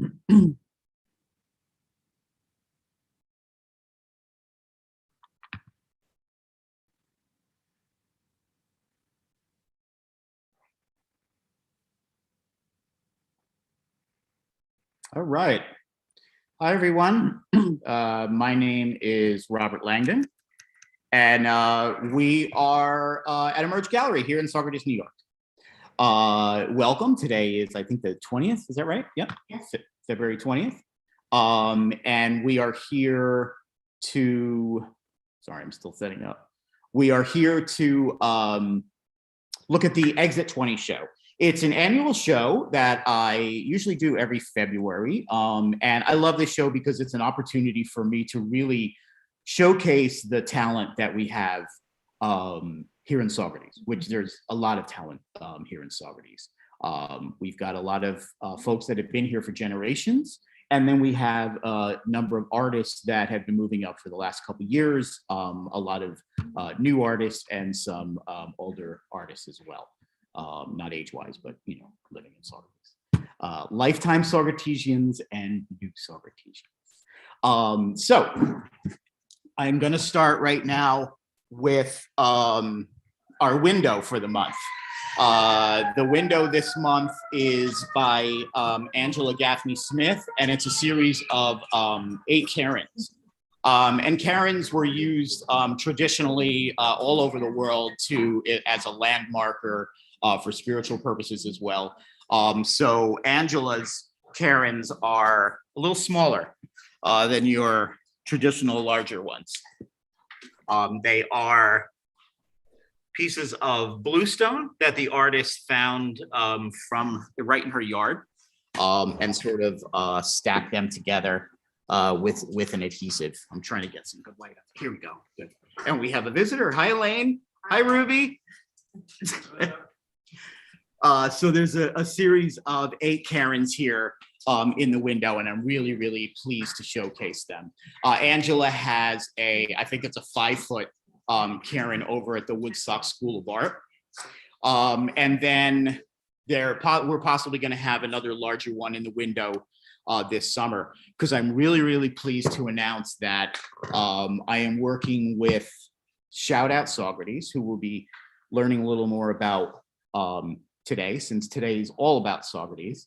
All right. Hi, everyone. My name is Robert Langdon, and we are at Emerge Gallery here in Saugerties, New York. Welcome. Today is, I think, the 20th. Is that right? Yep. Yes. February 20th. And we are here to, sorry, I'm still setting up. We are here to look at the Exit 20 show. It's an annual show that I usually do every February. And I love this show because it's an opportunity for me to really showcase the talent that we have here in Saugerties, which there's a lot of talent here in Saugerties. We've got a lot of folks that have been here for generations. And then we have a number of artists that have been moving up for the last couple of years, a lot of new artists and some older artists as well. Not age-wise, but, you know, living in Saugerties. Lifetime Saugertesians and new Saugertesians. So I'm going to start right now with our window for the month. The window this month is by Angela Gaffney Smith, and it's a series of 8 Karens. And Karens were used traditionally all over the world as a landmarker for spiritual purposes as well. So Angela's Karens are a little smaller than your traditional larger ones. They are pieces of bluestone that the artist found from right in her yard, and sort of stacked them together with an adhesive. I'm trying to get some good light up. Here we go. Good. And we have a visitor. Hi, Elaine. Hi, Ruby. So there's a series of 8 Karens here in the window, and I'm really, really pleased to showcase them. Angela has I think it's a 5-foot Karen over at the Woodstock School of Art. And then we're possibly going to have another larger one in the window this summer, because I'm really, really pleased to announce that I am working with Shout Out Saugerties, who will be learning a little more about today, since today is all about Saugerties.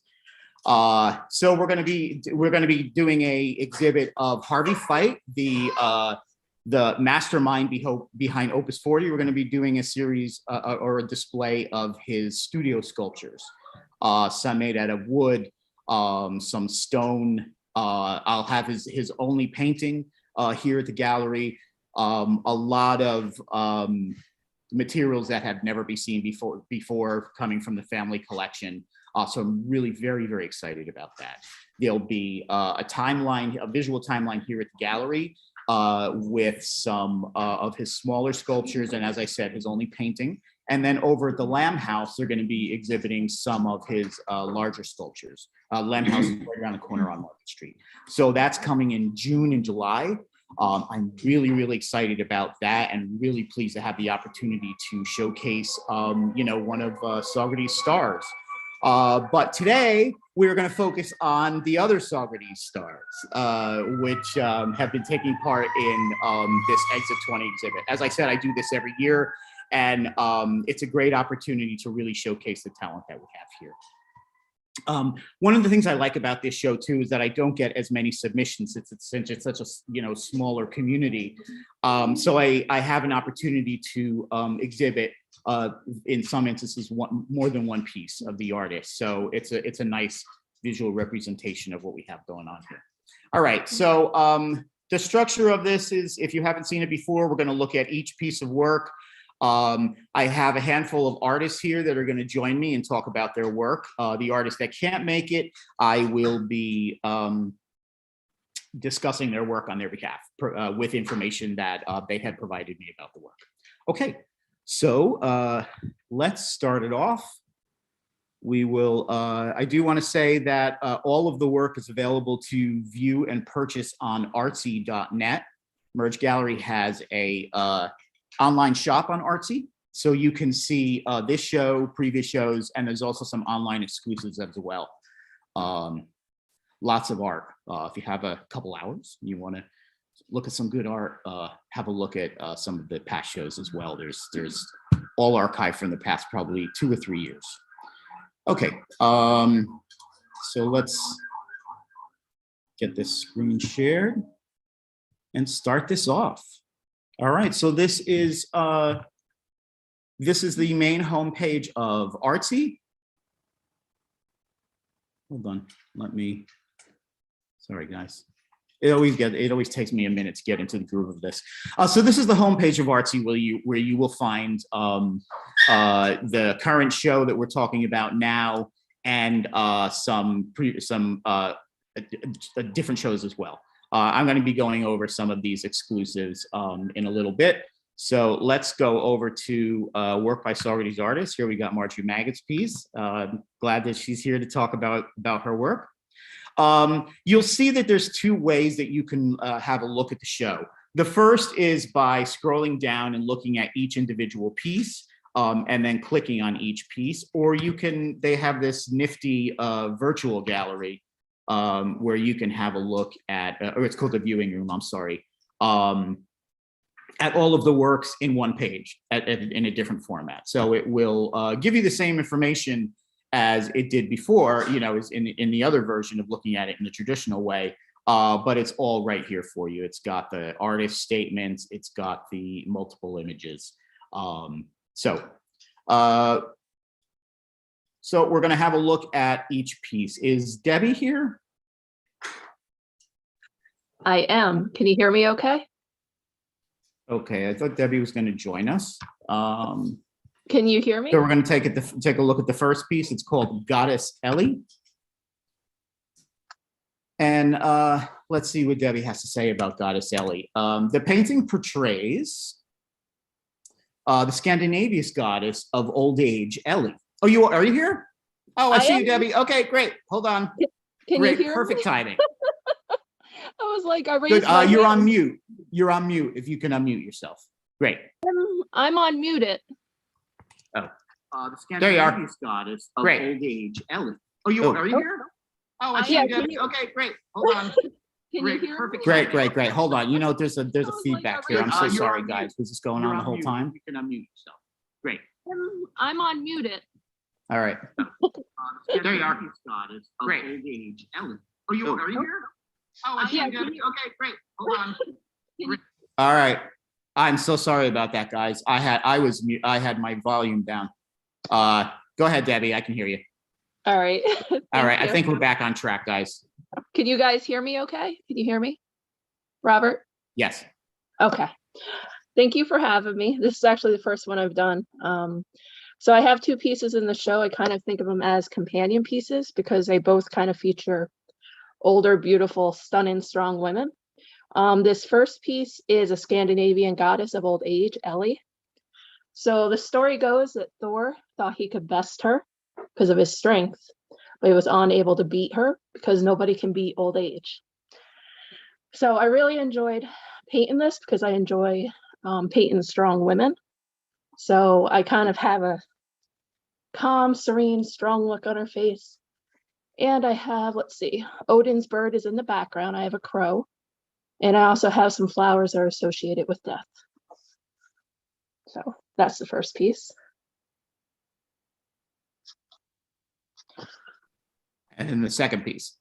So we're going to be doing a exhibit of Harvey Fite, the mastermind behind Opus 40. We're going to be doing a series or a display of his studio sculptures, some made out of wood, some stone. I'll have his only painting here at the gallery. A lot of materials that have never been seen before coming from the family collection. So I'm really very, very excited about that. There'll be a visual timeline here at the gallery with some of his smaller sculptures, and as I said, his only painting. And then over at the Lamb House, they're going to be exhibiting some of his larger sculptures. Lamb House is right around the corner on Market Street. So that's coming in June and July. I'm really, really excited about that, and really pleased to have the opportunity to showcase, one of Saugerties' stars. But today we're going to focus on the other Saugerties stars, which have been taking part in this Exit 20 exhibit. As I said, I do this every year, and it's a great opportunity to really showcase the talent that we have here. One of the things I like about this show too is that I don't get as many submissions since it's such a smaller community. So I have an opportunity to exhibit in some instances more than one piece of the artist. So it's a nice visual representation of what we have going on here. All right, so the structure of this is, if you haven't seen it before, we're going to look at each piece of work. I have a handful of artists here that are going to join me and talk about their work. The artists that can't make it, I will be discussing their work on their behalf with information that they had provided me about the work. Okay, so let's start it off. We will, I do want to say that all of the work is available to view and purchase on artsy.net. Merge Gallery has a online shop on Artsy, so you can see this show, previous shows, and there's also some online exclusives as well. lots of art. If you have a couple hours, you want to look at some good art, have a look at some of the past shows as well. There's all archived from the past probably 2 or 3 years. Okay, so let's get this screen shared and start this off. All right, so this is the main homepage of Artsy. Hold on, sorry guys. It always takes me a minute to get into the groove of this. So this is the homepage of Artsy where you will find the current show that we're talking about now, and some different shows as well. I'm going to be going over some of these exclusives in a little bit. So let's go over to work by Saugerties Artists. Here we got Marjorie Maggot's piece. Glad that she's here to talk about her work. You'll see that there's 2 ways that you can have a look at the show. The first is by scrolling down and looking at each individual piece, and then clicking on each piece, or they have this nifty virtual gallery where you can have a look at, or it's called the viewing room, I'm sorry, at all of the works in one page in a different format. So it will give you the same information as it did before, is in the other version of looking at it in the traditional way, but it's all right here for you. It's got the artist statements, it's got the multiple images. So we're gonna have a look at each piece. Is Debbie here? I am. Can you hear me okay? Okay, I thought Debbie was gonna join us. Can you hear me? So we're going to take a look at the first piece. It's called Goddess Ellie. And let's see what Debbie has to say about Goddess Ellie. The painting portrays the Scandinavian goddess of old age, Ellie. Oh, are you here? Oh, I see you, Debbie. Okay, great. Hold on. Can great, you hear perfect me? Timing. I was like, I raised my You're hand. on mute. You're on mute. If you can unmute yourself. Great. I'm unmuted. Oh. The Scandinavian goddess of old age, Ellie. Oh, are you here? Oh, I see you, Debbie. Okay, great. Hold on. Can you hear Perfect. me? Great. Hold on. There's a feedback here. I'm so sorry, guys. Was this going on the whole time? You can unmute yourself. Great. I'm unmuted. All right. There you are. Goddess of old age, Ellie. Are you here? Oh, I see you, Debbie. Okay, great. Hold on. All right. I'm so sorry about that, guys. I had my volume down. Go ahead, Debbie. I can hear you. All right. All right. I think we're back on track, guys. Can you guys hear me okay? Can you hear me? Robert? Yes. Okay. Thank you for having me. This is actually the first one I've done. So I have 2 pieces in the show. I kind of think of them as companion pieces because they both kind of feature older, beautiful, stunning, strong women. This first piece is a Scandinavian goddess of old age, Ellie. So the story goes that Thor thought he could best her because of his strength, but he was unable to beat her because nobody can beat old age. So I really enjoyed painting this because I enjoy painting strong women. So I kind of have a calm, serene, strong look on her face. And I have, let's see, Odin's bird is in the background. I have a crow. And I also have some flowers that are associated with death. So that's the first piece. And then the second piece.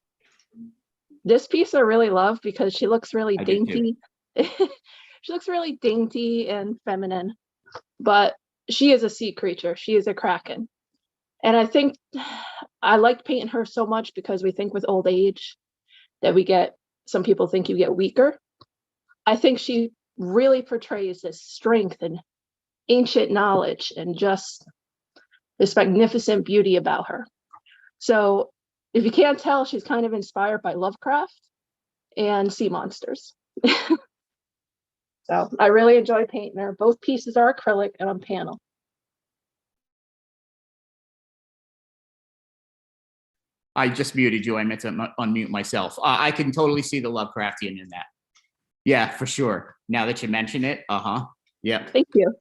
This piece I really love because she looks really dainty. She looks really dainty and feminine, but she is a sea creature. She is a kraken. And I think I like painting her so much because we think with old age that some people think you get weaker. I think she really portrays this strength and ancient knowledge and just this magnificent beauty about her. So if you can't tell, she's kind of inspired by Lovecraft and sea monsters. So I really enjoy painting her. Both pieces are acrylic and on panel. I just muted you. I meant to unmute myself. I can totally see the Lovecraftian in that. Yeah, for sure. Now that you mention it, yeah. Thank you.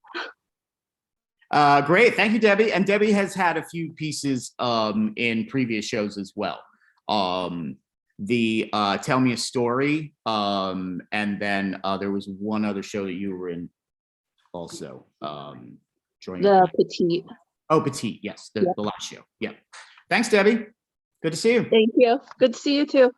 Great, thank you, Debbie. And Debbie has had a few pieces in previous shows as well. the Tell Me a Story, and then there was one other show that you were in also. The Petite. Oh, Petite, yes, the last show. Yeah. Thanks, Debbie. Good to see you. Thank you. Good to see you too.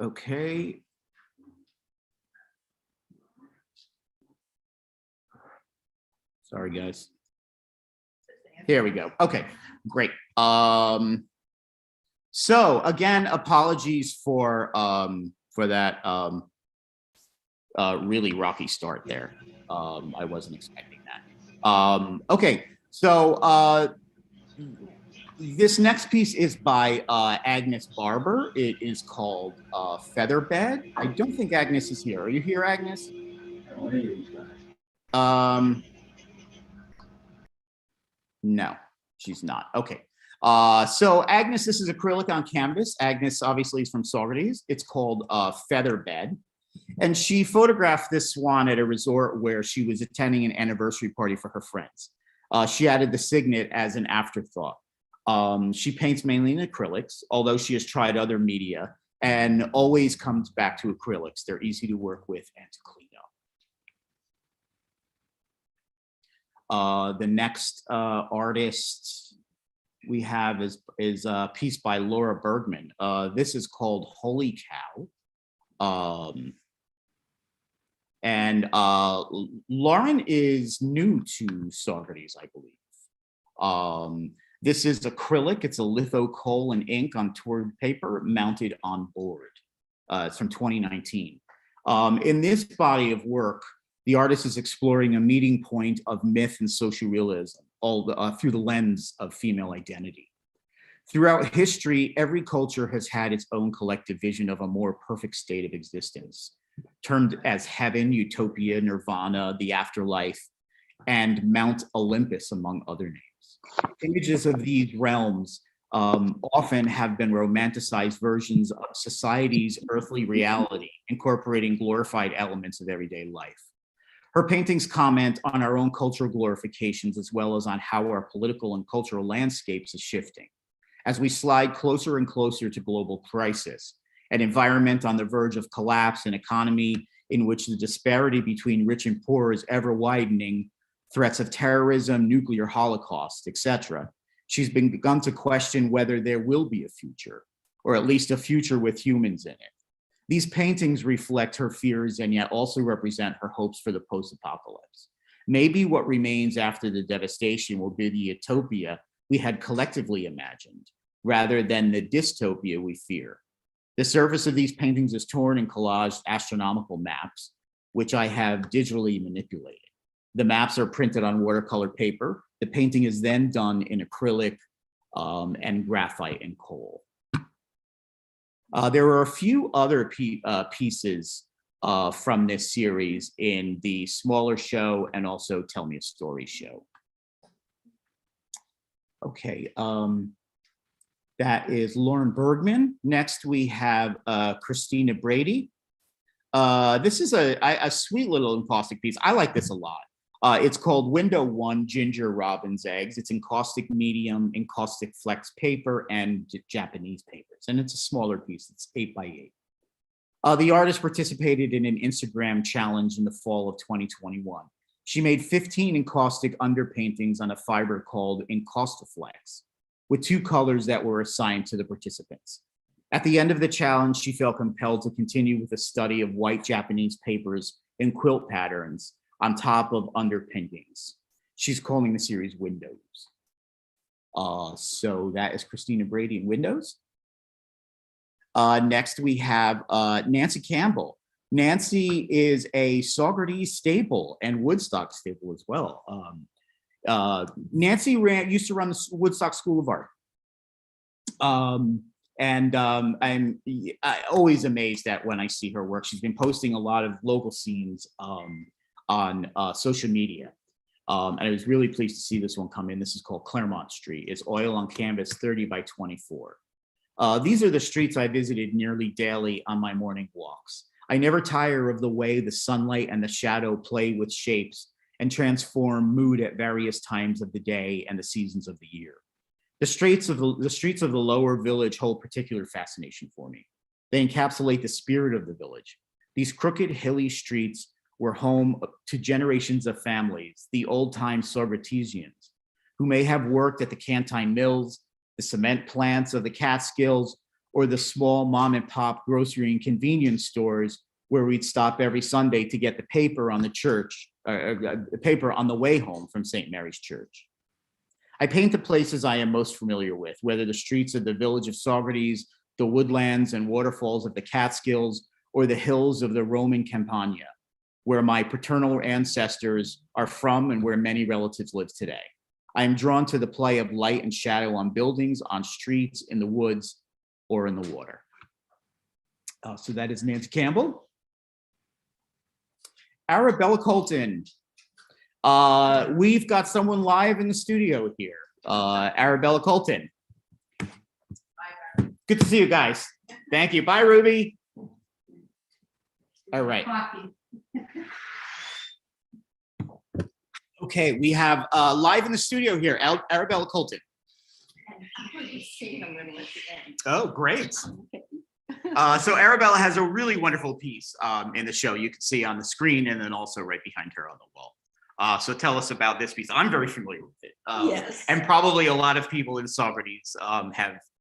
Okay. Sorry, guys. Here we go. Okay, great. So again, apologies for that really rocky start there. I wasn't expecting that. Okay, so this next piece is by Agnes Barber. It is called Featherbed. I don't think Agnes is here. Are you here, Agnes? No, she's not. Okay. So Agnes, this is acrylic on canvas. Agnes obviously is from Saugerties. It's called Featherbed. And she photographed this swan at a resort where she was attending an anniversary party for her friends. She added the signet as an afterthought. She paints mainly in acrylics, although she has tried other media and always comes back to acrylics. They're easy to work with and to clean up. The next artist we have is a piece by Laura Bergman. This is called Holy Cow. And Lauren is new to Saugerties, I believe. This is acrylic. It's a litho coal and ink on toured paper mounted on board. It's from 2019. In this body of work, the artist is exploring a meeting point of myth and social realism, through the lens of female identity. Throughout history, every culture has had its own collective vision of a more perfect state of existence, termed as heaven, utopia, nirvana, the afterlife, and Mount Olympus, among other names. Images of these realms often have been romanticized versions of society's earthly reality, incorporating glorified elements of everyday life. Her paintings comment on our own cultural glorifications, as well as on how our political and cultural landscapes is shifting. As we slide closer and closer to global crisis, an environment on the verge of collapse, an economy in which the disparity between rich and poor is ever widening, threats of terrorism, nuclear holocaust, etc., she's begun to question whether there will be a future, or at least a future with humans in it. These paintings reflect her fears and yet also represent her hopes for the post-apocalypse. Maybe what remains after the devastation will be the utopia we had collectively imagined, rather than the dystopia we fear. The surface of these paintings is torn and collaged astronomical maps, which I have digitally manipulated. The maps are printed on watercolor paper. The painting is then done in acrylic and graphite and coal. There are a few other pieces from this series in the smaller show and also Tell Me a Story show. Okay, that is Lauren Bergman. Next, we have Christina Brady. This is a sweet little encaustic piece. I like this a lot. It's called Window 1, Ginger Robin's Eggs. It's encaustic medium, encaustic flex paper, and Japanese papers. And it's a smaller piece. It's 8 by 8. The artist participated in an Instagram challenge in the fall of 2021. She made 15 encaustic underpaintings on a fiber called Encaustaflex, with 2 colors that were assigned to the participants. At the end of the challenge, she felt compelled to continue with a study of white Japanese papers and quilt patterns on top of underpaintings. She's calling the series Windows. So that is Christina Brady in Windows. Next we have Nancy Campbell. Nancy is a Saugerties staple and Woodstock staple as well. Nancy used to run the Woodstock School of Art. I'm always amazed at when I see her work. She's been posting a lot of local scenes on social media. And I was really pleased to see this one come in. This is called Claremont Street. It's oil on canvas, 30 by 24. These are the streets I visited nearly daily on my morning walks. I never tire of the way the sunlight and the shadow play with shapes and transform mood at various times of the day and the seasons of the year. The streets of the lower village hold particular fascination for me. They encapsulate the spirit of the village. These crooked, hilly streets were home to generations of families, the old-time Saugertesians, who may have worked at the Cantine Mills, the cement plants of the Catskills, or the small mom-and-pop grocery and convenience stores where we'd stop every Sunday to get the paper on the paper on the way home from St. Mary's Church. I paint the places I am most familiar with, whether the streets of the village of Saugerties, the woodlands and waterfalls of the Catskills, or the hills of the Roman Campagna, where my paternal ancestors are from and where many relatives live today. I am drawn to the play of light and shadow on buildings, on streets, in the woods, or in the water. So that is Nancy Campbell. Arabella Colton. We've got someone live in the studio here. Arabella Colton. Good to see you guys. Thank you. Bye, Ruby. All right. Okay, we have live in the studio here, Arabella Colton. Oh, great. So Arabella has a really wonderful piece in the show. You can see on the screen and then also right behind her on the wall. So tell us about this piece. I'm very familiar with it. Yes. And probably a lot of people in Saugerties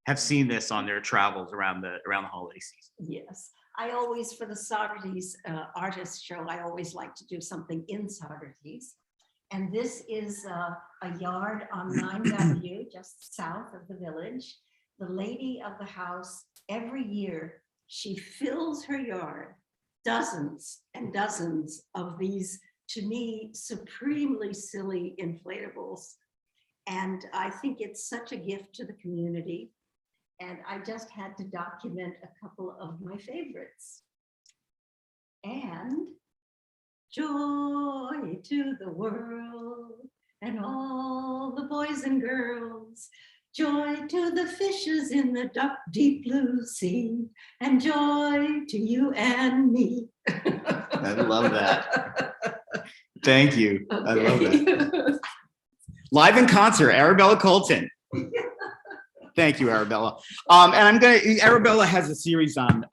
have seen this on their travels around the holiday season. Yes. I always, for the Saugerties Artists show, I always like to do something in Saugerties. And this is a yard on 9th Avenue, just south of the village. The lady of the house, every year, she fills her yard, dozens and dozens of these, to me, supremely silly inflatables. And I think it's such a gift to the community. And I just had to document a couple of my favorites. And joy to the world and all the boys and girls. Joy to the fishes in the deep blue sea, and joy to you and me. I love that. Thank you. Okay. I love that. Live in concert, Arabella Colton. Thank you, Arabella. And Arabella has a series on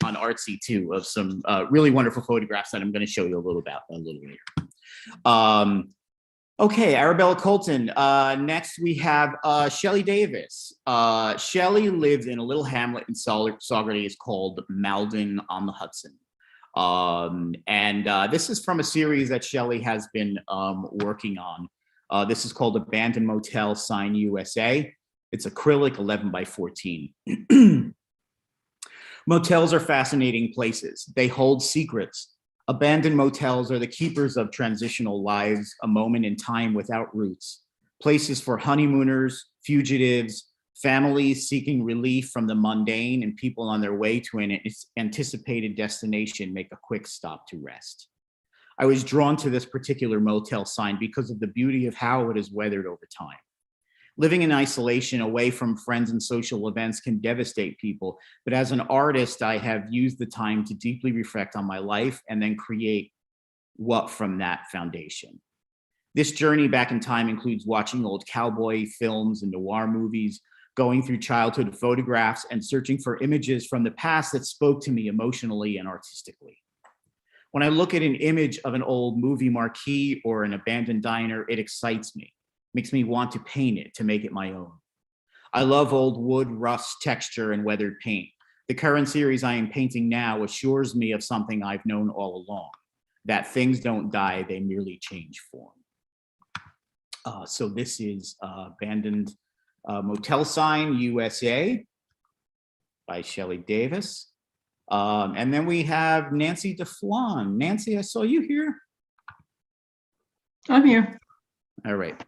Artsy too of some really wonderful photographs that I'm going to show you a little later. Okay, Arabella Colton. Next we have Shelly Davis. Shelly lived in a little hamlet in Saugerties called Malden on the Hudson. This is from a series that Shelly has been working on. This is called Abandoned Motel, Sign USA. It's acrylic 11 by 14. Motels are fascinating places. They hold secrets. Abandoned motels are the keepers of transitional lives, a moment in time without roots. Places for honeymooners, fugitives, families seeking relief from the mundane, and people on their way to an anticipated destination make a quick stop to rest. I was drawn to this particular motel sign because of the beauty of how it has weathered over time. Living in isolation away from friends and social events can devastate people, but as an artist, I have used the time to deeply reflect on my life and then create what from that foundation. This journey back in time includes watching old cowboy films and noir movies, going through childhood photographs, and searching for images from the past that spoke to me emotionally and artistically. When I look at an image of an old movie marquee or an abandoned diner, it excites me. Makes me want to paint it, to make it my own. I love old wood, rust, texture, and weathered paint. The current series I am painting now assures me of something I've known all along, that things don't die, they merely change form. So this is Abandoned Motel Sign, USA by Shelly Davis. And then we have Nancy DeFlon. Nancy, I saw you here. I'm here. All right.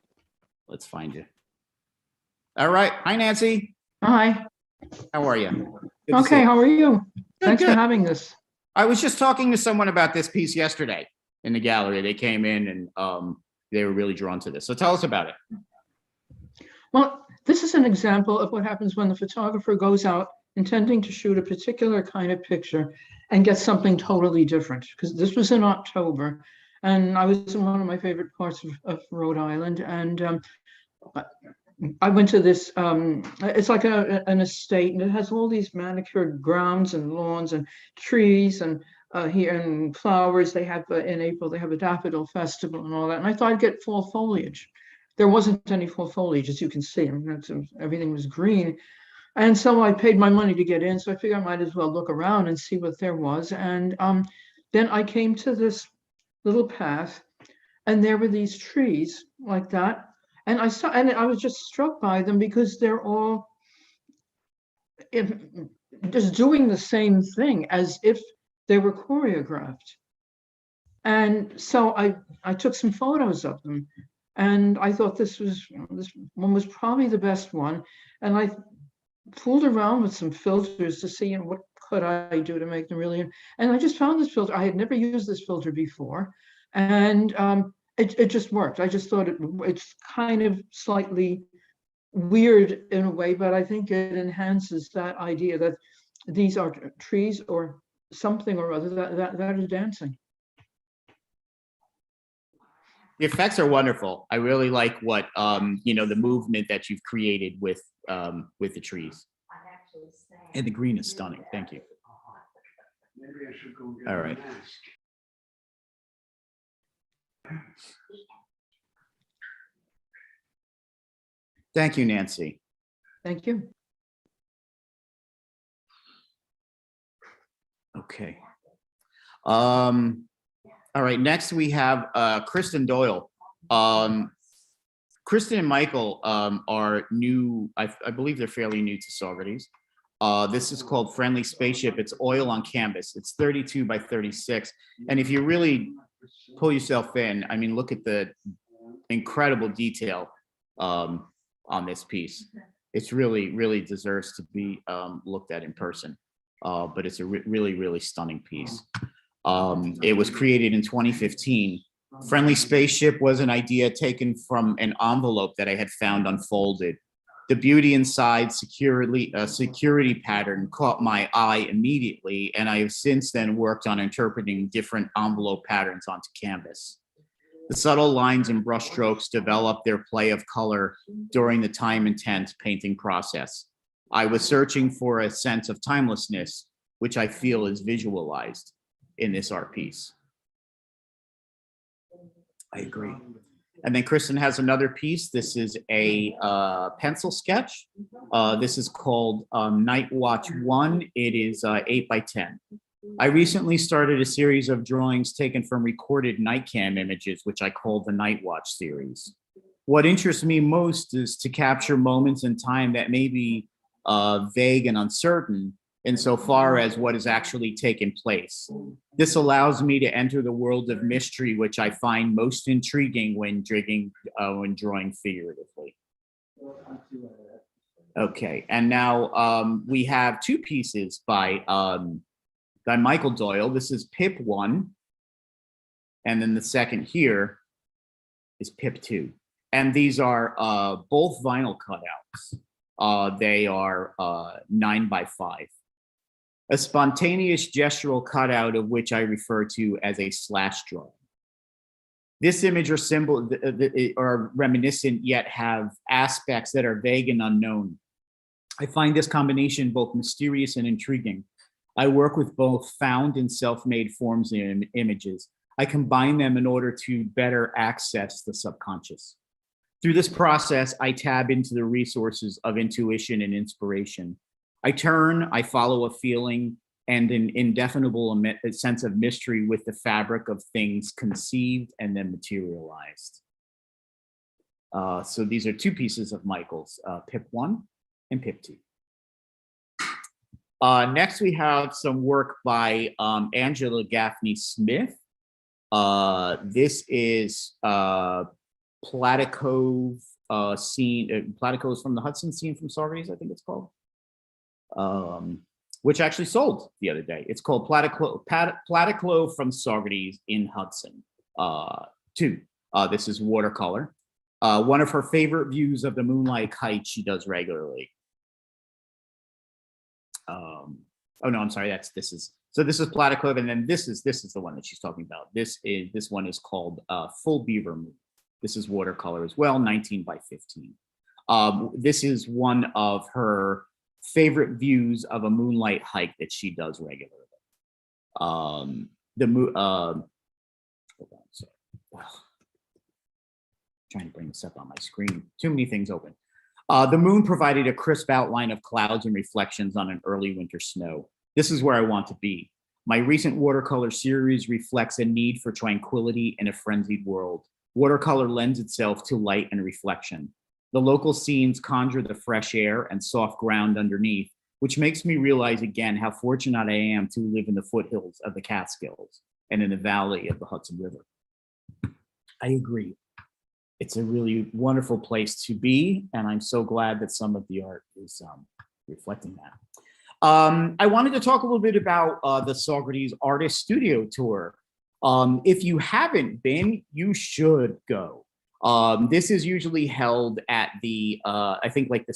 Let's find you. All right. Hi, Nancy. Hi. How are you? Good to see Okay, you. how are you? Thanks good. for having this. I was just talking to someone about this piece yesterday in the gallery. They came in and they were really drawn to this. So tell us about it. Well, this is an example of what happens when the photographer goes out intending to shoot a particular kind of picture and gets something totally different. Because this was in October, And I was in one of my favorite parts of Rhode Island. And I went to this, it's like an estate, and it has all these manicured grounds and lawns and trees and here and flowers. They have in April, they have a daffodil festival and all that. And I thought I'd get fall foliage. There wasn't any fall foliage, as you can see. I mean, everything was green. And so I paid my money to get in. So I figured I might as well look around and see what there was. And then I came to this little path, and there were these trees like that. And I saw, and I was just struck by them because they're all just doing the same thing as if they were choreographed. And so I took some photos of them, and I thought this one was probably the best one. And I fooled around with some filters to see what could I do to make them really. And I just found this filter. I had never used this filter before, and it just worked. I just thought it's kind of slightly weird in a way, but I think it enhances that idea that these are trees or something or other that is dancing. The effects are wonderful. I really like what the movement that you've created with the trees. And the green is stunning. Thank you. Maybe I should go get All right. a mask. Thank you, Nancy. Thank you. Okay. All right. Next, we have Kristen Doyle. Kristen and Michael are new. I believe they're fairly new to Saugerties. This is called Friendly Spaceship. It's oil on canvas. It's 32 by 36. And if you really pull yourself in, I mean, look at the incredible detail on this piece. It's really deserves to be looked at in person. But it's a really stunning piece. It was created in 2015. Friendly Spaceship was an idea taken from an envelope that I had found unfolded. The beauty inside security pattern caught my eye immediately, and I have since then worked on interpreting different envelope patterns onto canvas. The subtle lines and brushstrokes developed their play of color during the time-intense painting process. I was searching for a sense of timelessness, which I feel is visualized in this art piece. I agree. And then Kristen has another piece. This is a pencil sketch. This is called Night Watch 1. It is 8 by 10. I recently started a series of drawings taken from recorded night cam images, which I call the Night Watch series. What interests me most is to capture moments in time that may be vague and uncertain insofar as what has actually taken place. This allows me to enter the world of mystery, which I find most intriguing when drawing figuratively. Okay, and now we have two pieces by Michael Doyle. This is Pip 1, and then the second here is Pip 2. And these are both vinyl cutouts. They are 9 by 5. A spontaneous gestural cutout of which I refer to as a slash drawing. This image or symbol are reminiscent yet have aspects that are vague and unknown. I find this combination both mysterious and intriguing. I work with both found and self-made forms and images. I combine them in order to better access the subconscious. Through this process, I tab into the resources of intuition and inspiration. I follow a feeling and an indefinable sense of mystery with the fabric of things conceived and then materialized. So these are two pieces of Michael's, Pip 1 and Pip 2. Next, we have some work by Angela Gaffney Smith. This is Platte Cove scene. Platte Cove is from the Hudson scene from Saugerties, I think it's called. Which actually sold the other day. It's called Platte Cove from Saugerties in Hudson 2. This is watercolor. One of her favorite views of the Moonlight Heights she does regularly. Oh no, I'm sorry. This is Platiclip, and then this is the one that she's talking about. This one is called Full Beaver Moon. This is watercolor as well, 19 by 15. This is one of her favorite views of a moonlight hike that she does regularly. Hold on, sorry. Trying to bring this up on my screen. Too many things open. The moon provided a crisp outline of clouds and reflections on an early winter snow. This is where I want to be. My recent watercolor series reflects a need for tranquility in a frenzied world. Watercolor lends itself to light and reflection. The local scenes conjure the fresh air and soft ground underneath, which makes me realize again how fortunate I am to live in the foothills of the Catskills and in the valley of the Hudson River. I agree. It's a really wonderful place to be, and I'm so glad that some of the art is reflecting that. I wanted to talk a little bit about the Saugerties Artist Studio Tour. If you haven't been, you should go. This is usually held at the, I think like the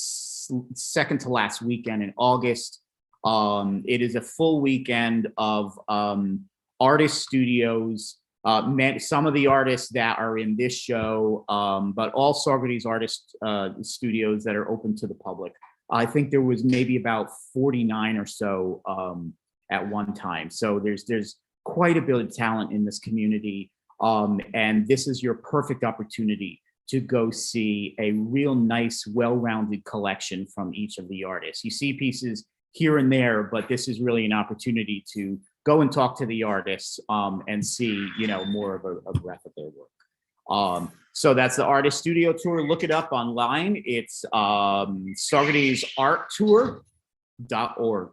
second to last weekend in August. It is a full weekend of artist studios. Some of the artists that are in this show, but all Saugerties artist studios that are open to the public. I think there was maybe about 49 or so at one time. So there's quite a bit of talent in this community. And this is your perfect opportunity to go see a real nice, well-rounded collection from each of the artists. You see pieces here and there, but this is really an opportunity to go and talk to the artists and see, you know, more of a breadth of their work. So that's the Artist Studio Tour. Look it up online. It's SaugertiesArtTour.org.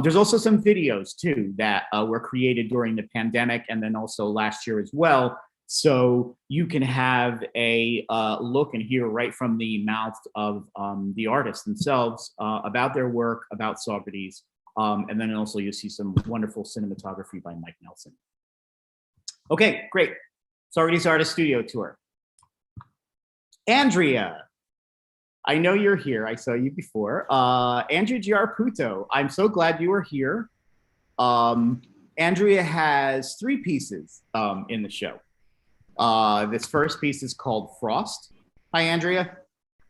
There's also some videos too that were created during the pandemic and then also last year as well. So you can have a look and hear right from the mouth of the artists themselves about their work, about Saugerties. And then also you'll see some wonderful cinematography by Mike Nelson. Okay, great. Saugerties Artist Studio Tour. Andrea, I know you're here. I saw you before. Andrea Giarputo, I'm so glad you are here. Andrea has 3 pieces in the show. This first piece is called Frost. Hi, Andrea.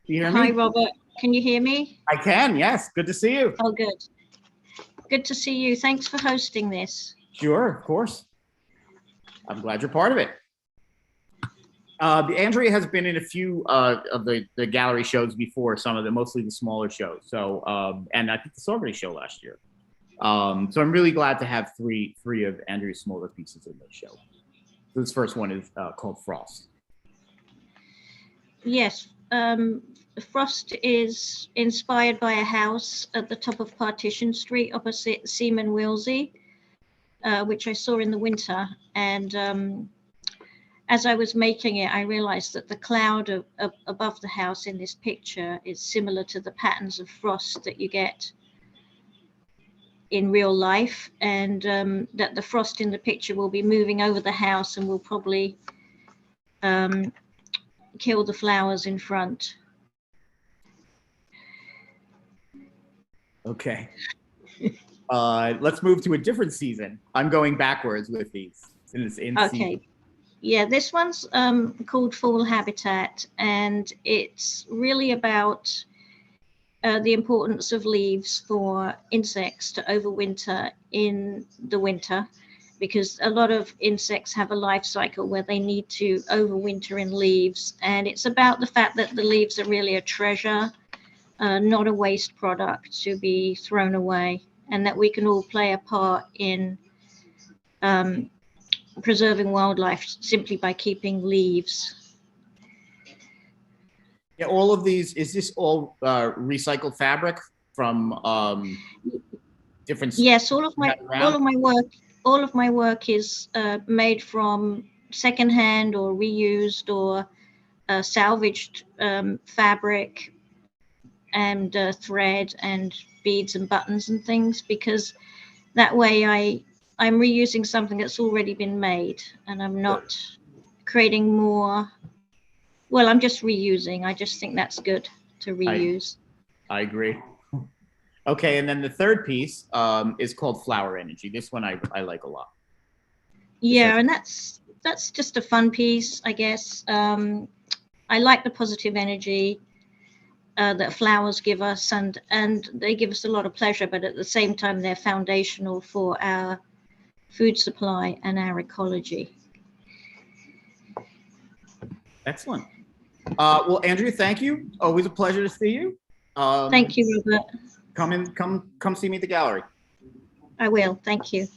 Do you hear me? Hi, Robert. Can you hear me? I can, yes. Good to see you. Oh, good. Good to see you. Thanks for hosting this. Sure, of course. I'm glad you're part of it. Andrea has been in a few of the gallery shows before, some of them, mostly the smaller shows. So, and I think the Saugerties show last year. So I'm really glad to have three of Andrea's smaller pieces in the show. So this first one is called Frost. Yes. Frost is inspired by a house at the top of Partition Street opposite Seaman Willsey, which I saw in the winter. And as I was making it, I realized that the cloud above the house in this picture is similar to the patterns of frost that you get in real life, and that the frost in the picture will be moving over the house and will probably kill the flowers in front. Okay. Let's move to a different season. I'm going backwards with these. Okay. Season. Yeah, this one's called Fall Habitat, and it's really about the importance of leaves for insects to overwinter in the winter, because a lot of insects have a life cycle where they need to overwinter in leaves. And it's about the fact that the leaves are really a treasure, not a waste product to be thrown away, and that we can all play a part in preserving wildlife simply by keeping leaves. Yeah, all of these, is this all recycled fabric from different? Yes, all of my work is made from secondhand or reused or salvaged fabric and thread and beads and buttons and things, because that way I'm reusing something that's already been made, and I'm not creating more. Well, I'm just reusing. I just think that's good to reuse. I agree. Okay, and then the third piece is called Flower Energy. This one I like a lot. Yeah, and that's just a fun piece, I guess. I like the positive energy that flowers give us, and they give us a lot of pleasure, but at the same time, they're foundational for our food supply and our ecology. Excellent. Well, Andrea, thank you. Always a pleasure to see you. Thank you, Robert. Come see me at the gallery. I will. Thank you.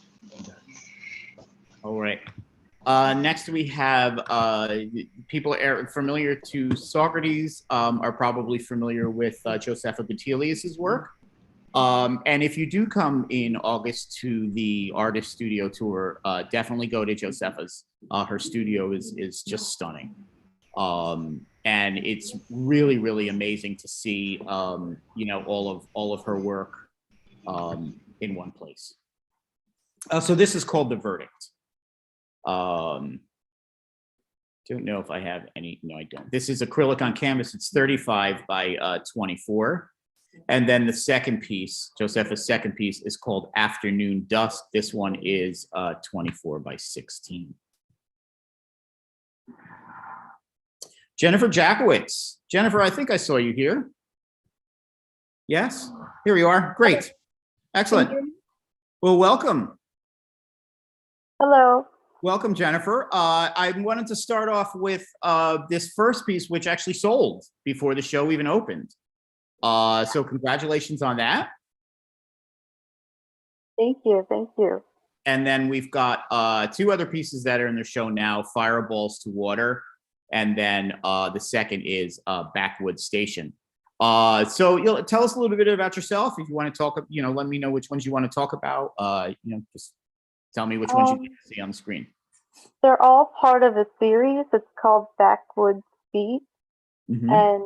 All right. Next, we have people familiar to Saugerties are probably familiar with Josepha Batilius's work. And if you do come in August to the artist studio tour, definitely go to Josepha's. Her studio is just stunning. And it's really, really amazing to see, you know, all of her work in one place. So this is called The Verdict. Don't know if I have any. No, I don't. This is acrylic on canvas. It's 35 by 24. And then the second piece, Josepha's second piece, is called Afternoon Dusk. This one is 24 by 16. Jennifer Jackowicz. Jennifer, I think I saw you here. Yes, here you are. Great. Excellent. Well, welcome. Hello. Welcome, Jennifer. I wanted to start off with this first piece, which actually sold before the show even opened. So congratulations on that. Thank you. Thank you. And then we've got two other pieces that are in the show now, Fireballs to Water. And then the second is Backwoods Station. So you'll tell us a little bit about yourself. If you want to talk, you know, let me know which ones you want to talk about. You know, just tell me which ones you need to see on the screen. They're all part of a series. It's called Backwoods Beat. And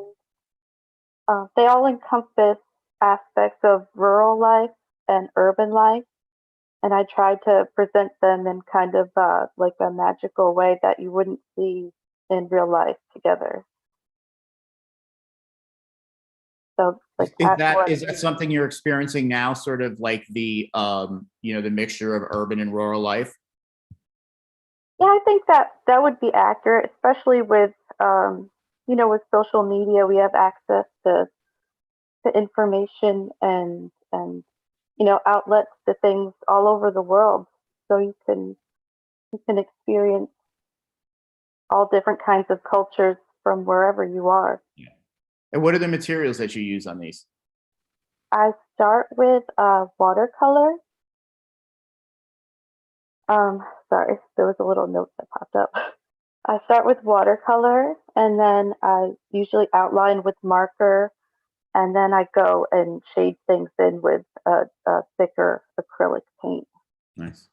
they all encompass aspects of rural life and urban life. And I tried to present them in kind of like a magical way that you wouldn't see in real life together. So like is that something you're experiencing now, sort of like the you know, the mixture of urban and rural life? Yeah, I think that would be accurate, especially with you know, with social media. We have access to information and you know, outlets to things all over the world, so you can experience all different kinds of cultures from wherever you are. Yeah. And what are the materials that you use on these? I start with watercolor. Sorry, there was a little note that popped up. I start with watercolor, and then I usually outline with marker, and then I go and shade things in with a thicker acrylic paint. Nice.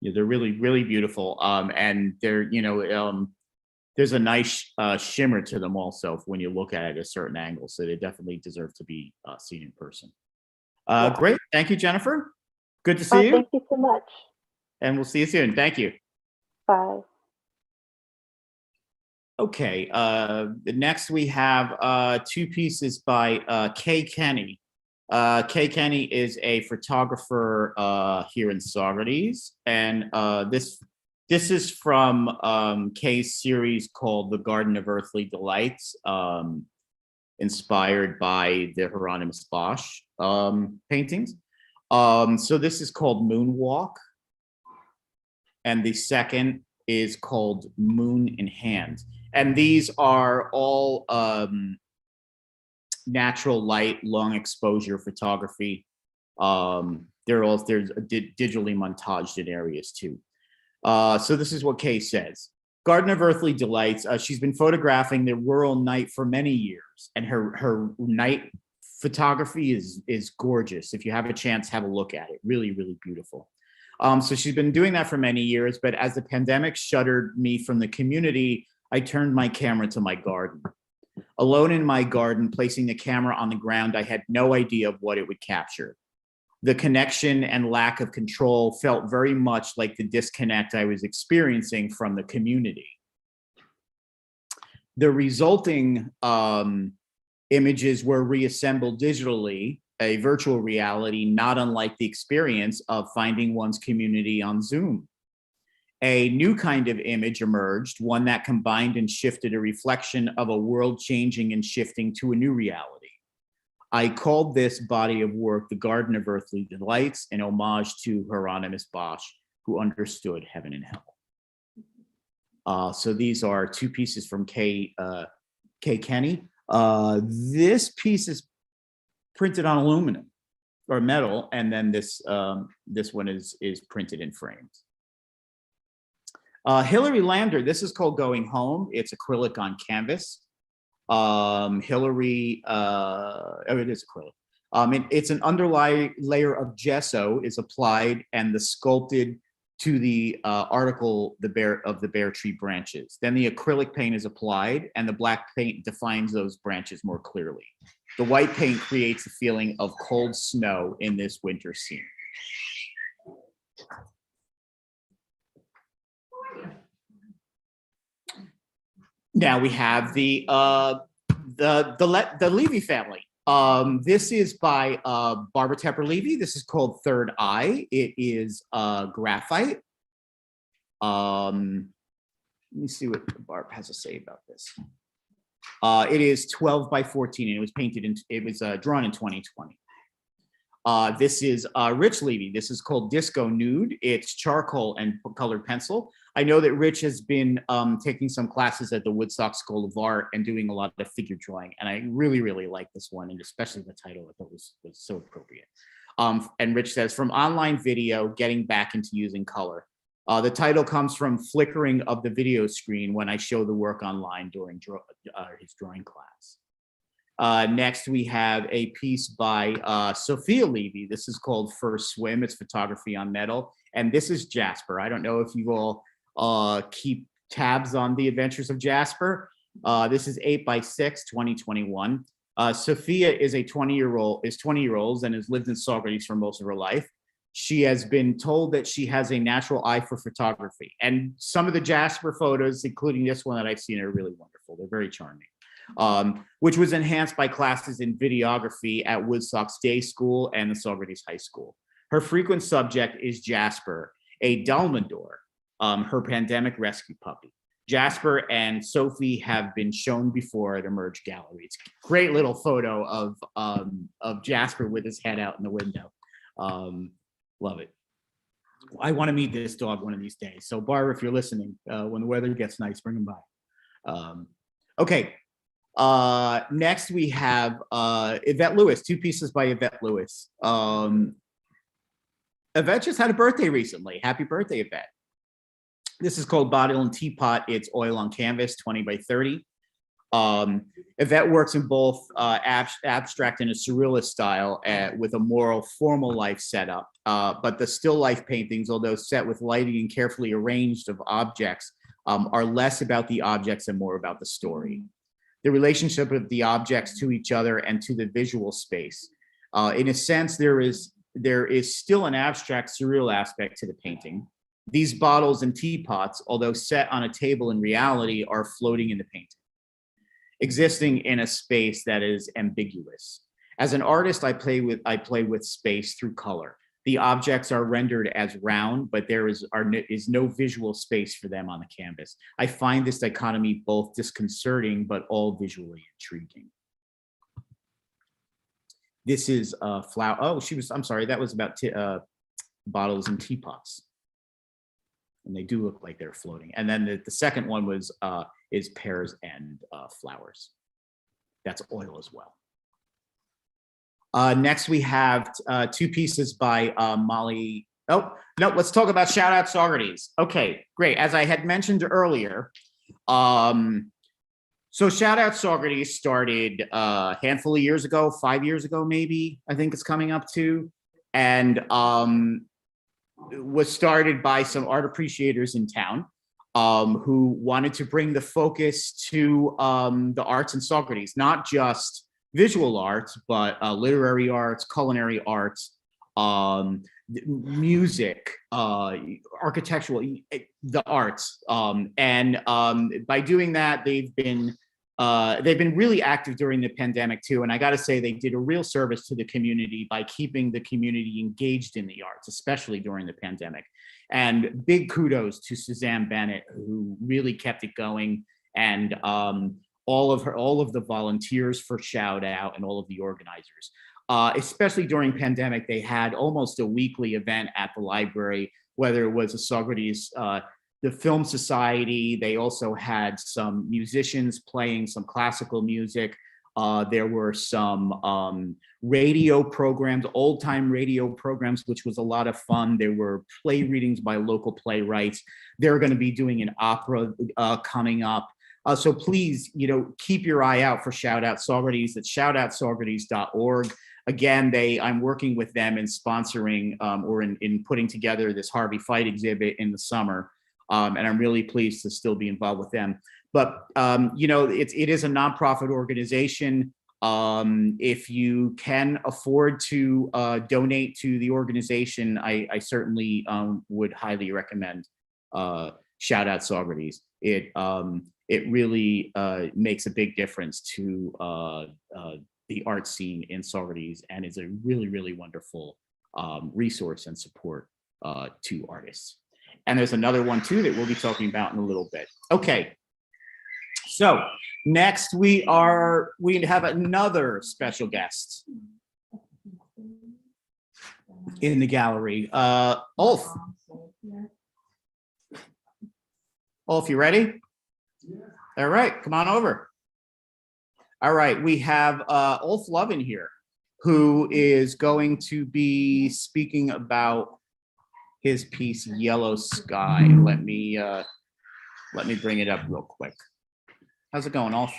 Yeah, they're really, really beautiful. And they're, you know, there's a nice shimmer to them also when you look at it at a certain angle. So they definitely deserve to be seen in person. Yeah. Great. Thank you, Jennifer. Good to see you. Thank you so much. And we'll see you soon. Thank you. Bye. Okay. Next we have two pieces by Kay Kenny. Kay Kenny is a photographer here in Saugerties, and this is from Kay's series called The Garden of Earthly Delights, inspired by the Hieronymus Bosch paintings. So this is called Moonwalk, and the second is called Moon in Hand. And these are all natural light, long exposure photography. There's digitally montaged in areas too. So this is what Kay says. Garden of Earthly Delights. She's been photographing the rural night for many years, and her night photography is gorgeous. If you have a chance, have a look at it. Really, really beautiful. So she's been doing that for many years, but as the pandemic shuttered me from the community, I turned my camera to my garden. Alone in my garden, placing the camera on the ground, I had no idea of what it would capture. The connection and lack of control felt very much like the disconnect I was experiencing from the community. The resulting images were reassembled digitally a virtual reality not unlike the experience of finding one's community on Zoom. A new kind of image emerged, one that combined and shifted a reflection of a world changing and shifting to a new reality. I called this body of work The Garden of Earthly Delights, an homage to Hieronymus Bosch, who understood heaven and hell. So these are two pieces from Kay Kenny. This piece is printed on aluminum or metal, and then this one is printed in frames. Hillary Lander, this is called Going Home. It's acrylic on canvas. Hillary, it is acrylic. It's an underlying layer of gesso is applied and the sculpted to the article the bare tree branches. Then the acrylic paint is applied and the black paint defines those branches more clearly. The white paint creates a feeling of cold snow in this winter scene. Now we have the Levy family. This is by Barbara Tepper Levy. This is called Third Eye. It is graphite. Let me see what Barb has to say about this. It is 12 by 14, and it was drawn in 2020. This is Rich Levy. This is called Disco Nude. It's charcoal and colored pencil. I know that Rich has been taking some classes at the Woodstock School of Art and doing a lot of figure drawing. And I really, really like this one, and especially the title I thought was so appropriate. And Rich says, from online video, getting back into using color. The title comes from flickering of the video screen when I show the work online during his drawing class. Next, we have a piece by Sophia Levy. This is called First Swim. It's photography on metal. And this is Jasper. I don't know if you all keep tabs on the adventures of Jasper. This is 8 by 6, 2021. Sophia is 20 years old and has lived in Saugerties for most of her life. She has been told that she has a natural eye for photography. And some of the Jasper photos, including this one that I've seen, are really wonderful. They're very charming. Which was enhanced by classes in videography at Woodstock's Day School and the Saugerties High School. Her frequent subject is Jasper, a Dalmador, her pandemic rescue puppy. Jasper and Sophie have been shown before at Emerge Gallery. It's a great little photo of Jasper with his head out in the window. Love it. I want to meet this dog one of these days. So Barbara, if you're listening, when the weather gets nice, bring him by. Okay. Next we have Yvette Lewis, two pieces by Yvette Lewis. Yvette just had a birthday recently. Happy birthday, Yvette. This is called Bottle and Teapot. It's oil on canvas, 20 by 30. Yvette works in both abstract and a surrealist style with a more formal life setup. But the still life paintings, although set with lighting and carefully arranged of objects, are less about the objects and more about the story. The relationship of the objects to each other and to the visual space. In a sense, there is still an abstract surreal aspect to the painting. These bottles and teapots, although set on a table in reality, are floating in the painting, existing in a space that is ambiguous. As an artist, I play with space through color. The objects are rendered as round, but there is no visual space for them on the canvas. I find this dichotomy both disconcerting, but all visually intriguing. This is flower. Oh, I'm sorry, that was about bottles and teapots. And they do look like they're floating. And then the second one is pears and flowers. That's oil as well. Next, we have two pieces by Molly. Oh, no, let's talk about Shout Out Saugerties. Okay, great. As I had mentioned earlier, so Shout Out Saugerties started a handful of years ago, 5 years ago, maybe, I think it's coming up to. And was started by some art appreciators in town who wanted to bring the focus to the arts in Saugerties, not just visual arts, but literary arts, culinary arts, music, architectural, the arts. And by doing that, they've been they've been really active during the pandemic too. And I got to say, they did a real service to the community by keeping the community engaged in the arts, especially during the pandemic. And big kudos to Suzanne Bennett, who really kept it going, and all of the volunteers for Shout Out, and all of the organizers. Especially during pandemic, they had almost a weekly event at the library, whether it was a Saugerties, the Film Society. They also had some musicians playing some classical music. There were some radio programs, old time radio programs, which was a lot of fun. There were play readings by local playwrights. They're going to be doing an opera coming up. So please, keep your eye out for Shout Out Saugerties at shoutoutsaugerties.org. Again, I'm working with them in sponsoring or in putting together this Harvey Fight exhibit in the summer. And I'm really pleased to still be involved with them. But, it is a nonprofit organization. If you can afford to donate to the organization, I certainly would highly recommend Shout Out Saugerties. It really makes a big difference to the art scene in Saugerties, and is a really, really wonderful resource and support to artists. And there's another one too that we'll be talking about in a little bit. Okay, so next we have another special guest in the gallery. Ulf. Ulf, you ready? All right, come on over. All right, we have Ulf Lovin here, who is going to be speaking about his piece Yellow Sky. Let me bring it up real quick. How's it going, Ulf?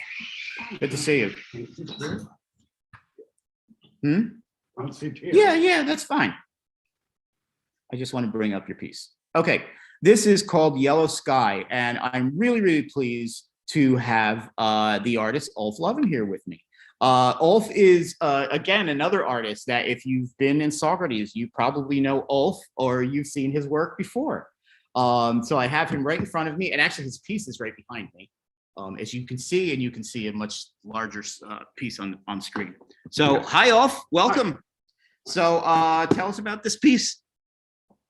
Good to see you. I'll sit here. Yeah, that's fine. I just want to bring up your piece. Okay, this is called Yellow Sky, and I'm really, really pleased to have the artist Ulf Lovin here with me. Ulf is, again, another artist that if you've been in Saugerties, you probably know Ulf, or you've seen his work before. So I have him right in front of me, and actually his piece is right behind me, as you can see, and you can see a much larger piece on screen. So hi, Ulf, welcome. Hi. So tell us about this piece.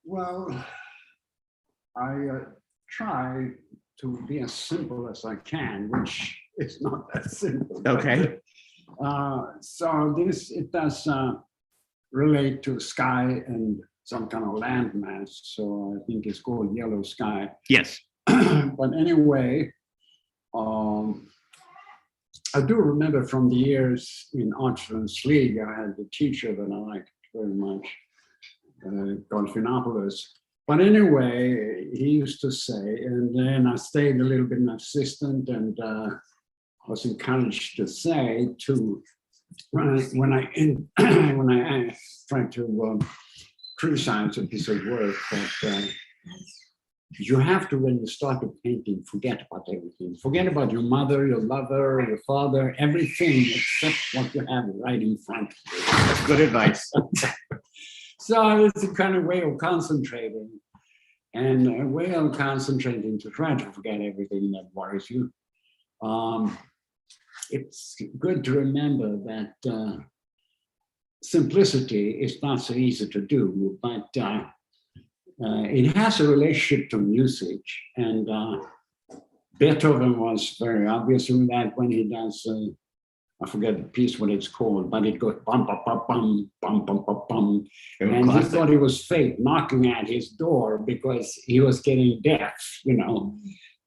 Well, I try to be as simple as I can, which is not that simple. Okay. So it does relate to sky and some kind of landmass. So I think it's called Yellow Sky. Yes. But anyway, I do remember from the years in Arts League, I had a teacher that I liked very much, Golfinopolis. But anyway, he used to say, and then I stayed a little bit an assistant, and was encouraged to say to when I tried to criticize a piece of work, that you have to, when you start a painting, forget about everything. Forget about your mother, your lover, your father, everything except what you have right in front of you. That's good advice. So it's a kind of way of concentrating, and a way of concentrating to try to forget everything that worries you. It's good to remember that simplicity is not so easy to do, but it has a relationship to music, and Beethoven was very obvious in that when he does, I forget the piece what it's called, but it goes bum bum bum bum bum bum bum bum, and he thought it was fate knocking at his door because he was getting deaf,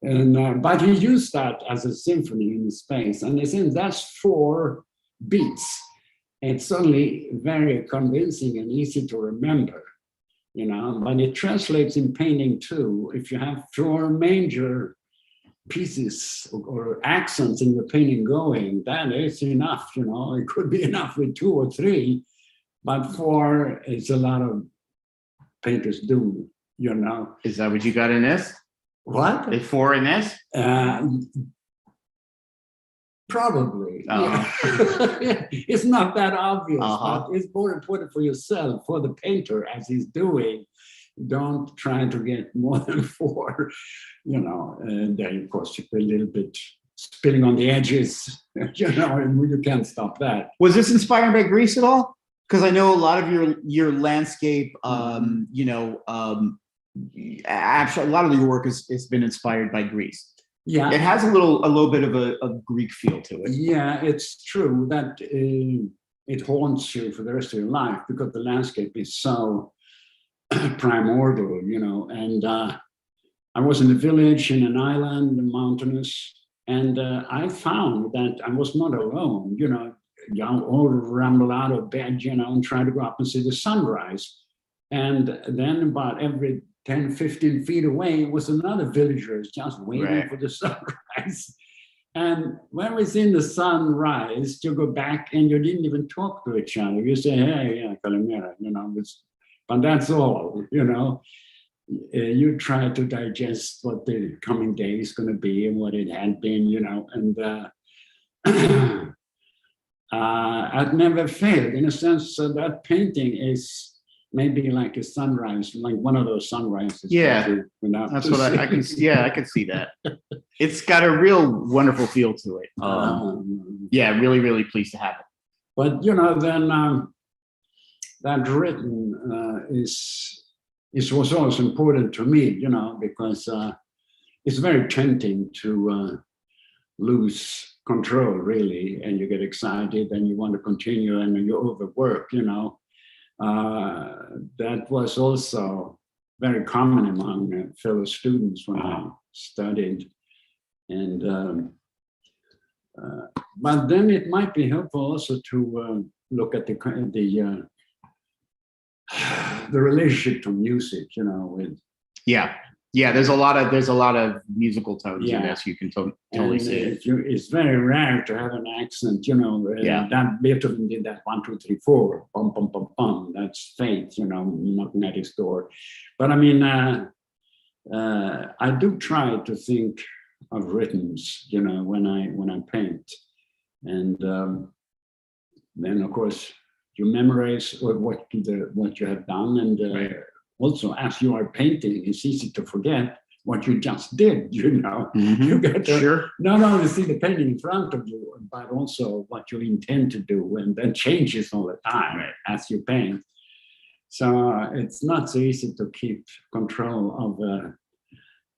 and but he used that as a symphony in space, and since that's 4 beats, it's suddenly very convincing and easy to remember. But it translates in painting too. If you have 4 major pieces or accents in your painting going, that is enough, It could be enough with 2 or 3, but 4 is a lot of painters do, Is that what you got in this? What? Is 4 in this? Probably. Yeah. It's not that obvious, but it's more important for yourself, for the painter, as he's doing. Don't try to get more than 4, and then of course you put a little bit spilling on the edges, and you can't stop that. Was this inspired by Greece at all? Because I know a lot of your landscape, actually, a lot of your work has been inspired by Greece. Yeah, it has a little bit of a Greek feel to it. Yeah, it's true that it haunts you for the rest of your life because the landscape is so primordial, And I was in a village in an island, mountainous, and I found that I was not alone. You all ramble out of bed, and try to go up and see the sunrise. And then about every 10, 15 feet away was another villager just waiting for the sunrise. And when we seen the sunrise, you go back and you didn't even talk to each other. You say, hey, yeah, Kalimera, but that's all, You try to digest what the coming day is going to be and what it had been, and I've never failed in a sense that painting is maybe like a sunrise, like one of those sunrises. Yeah, that's what I can see. Yeah, I can see that. It's got a real wonderful feel to it. Yeah, really, really pleased to have it. But then that written was always important to me, because it's very tempting to lose control, really, and you get excited and you want to continue and you overwork, That was also very common among fellow students when I studied. And but then it might be helpful also to look at the relationship to music, with there's a lot of musical tones in this. You can totally see it. It's very rare to have an accent, that Beethoven did that 1, 2, 3, 4, bum, bum, bum, bum. That's fate, magnetic store. But I mean, I do try to think of rhythms, when I paint. And then of course you memorize what you have done, and also, as you are painting, it's easy to forget what you just did, Mm-hmm. You get to not only see the painting in front of you, but also what you intend to do, and that changes all the time as you paint. So it's not so easy to keep control of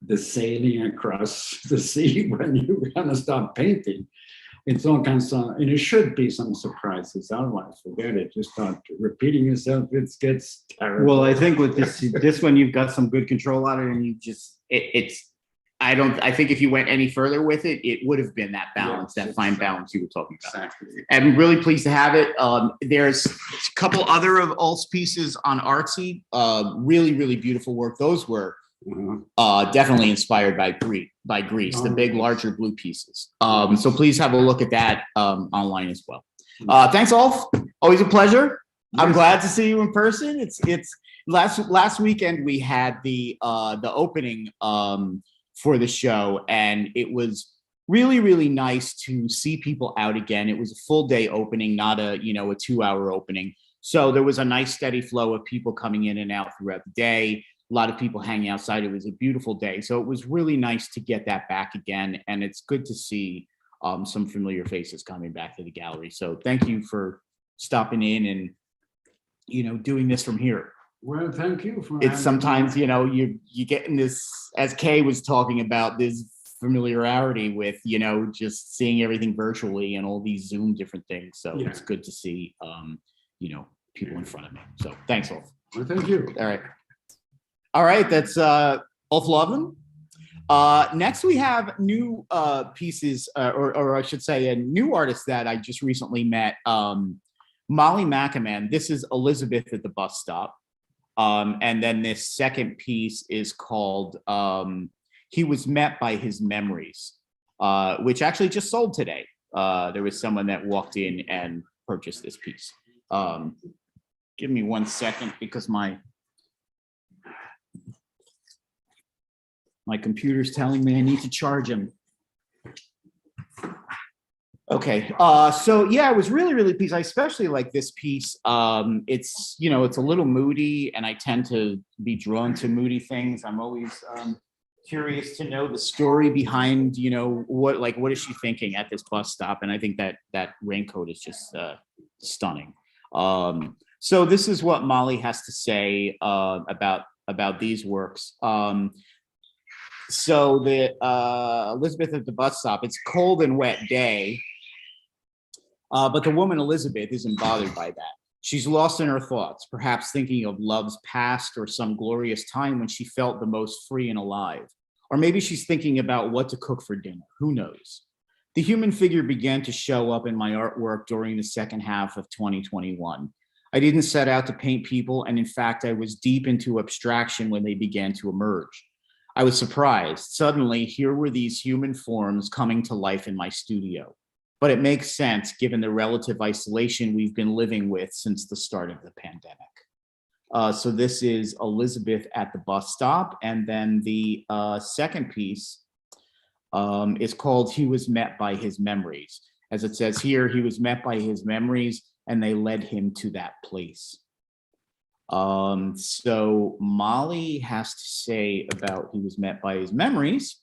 the sailing across the sea when you're gonna start painting. It's all kinds of, and it should be some surprises. Otherwise, forget it. You start repeating yourself. It gets terrible. Well, I think with this one, you've got some good control on it, and you just I think if you went any further with it, it would have been that balance, that fine balance you were talking about. Exactly. I'm really pleased to have it. There's a couple other of Ulf's pieces on Artsy. Really, really beautiful work. Those were definitely inspired by Greece, the big, larger blue pieces. So please have a look at that online as well. Thanks, Ulf. Always a pleasure. I'm glad to see you in person. It's last weekend we had the opening for the show, and it was really, really nice to see people out again. It was a full day opening, not a 2-hour opening. So there was a nice steady flow of people coming in and out throughout the day. A lot of people hanging outside. It was a beautiful day. So it was really nice to get that back again. And it's good to see some familiar faces coming back to the gallery. So thank you for stopping in and, doing this from here. Well, thank you for it's sometimes, you get in this, as Kay was talking about, this familiarity with, just seeing everything virtually and all these Zoom different things. So it's good to see, people in front of me. So thanks, Ulf. Well, thank you. All right, that's Ulf Loveland. Next, we have new pieces, or I should say a new artist that I just recently met, Molly McAman. This is Elizabeth at the Bus Stop. And then this second piece is called He Was Met by His Memories, which actually just sold today. There was someone that walked in and purchased this piece. Give me 1 second because my computer's telling me I need to charge him. Okay, so yeah, it was really, really pleased. I especially like this piece. It's, it's a little moody, and I tend to be drawn to moody things. I'm always curious to know the story behind, what is she thinking at this bus stop? And I think that raincoat is just stunning. So this is what Molly has to say about these works. So the Elizabeth at the bus stop, it's a cold and wet day, but the woman Elizabeth isn't bothered by that. She's lost in her thoughts, perhaps thinking of love's past or some glorious time when she felt the most free and alive. Or maybe she's thinking about what to cook for dinner, who knows? The human figure began to show up in my artwork during the second half of 2021. I didn't set out to paint people, and in fact, I was deep into abstraction when they began to emerge. I was surprised. Suddenly, here were these human forms coming to life in my studio. But it makes sense given the relative isolation we've been living with since the start of the pandemic. So this is Elizabeth at the bus stop. And then the second piece is called He Was Met by His Memories. As it says here, he was met by his memories and they led him to that place. So Molly has to say about He Was Met by His Memories.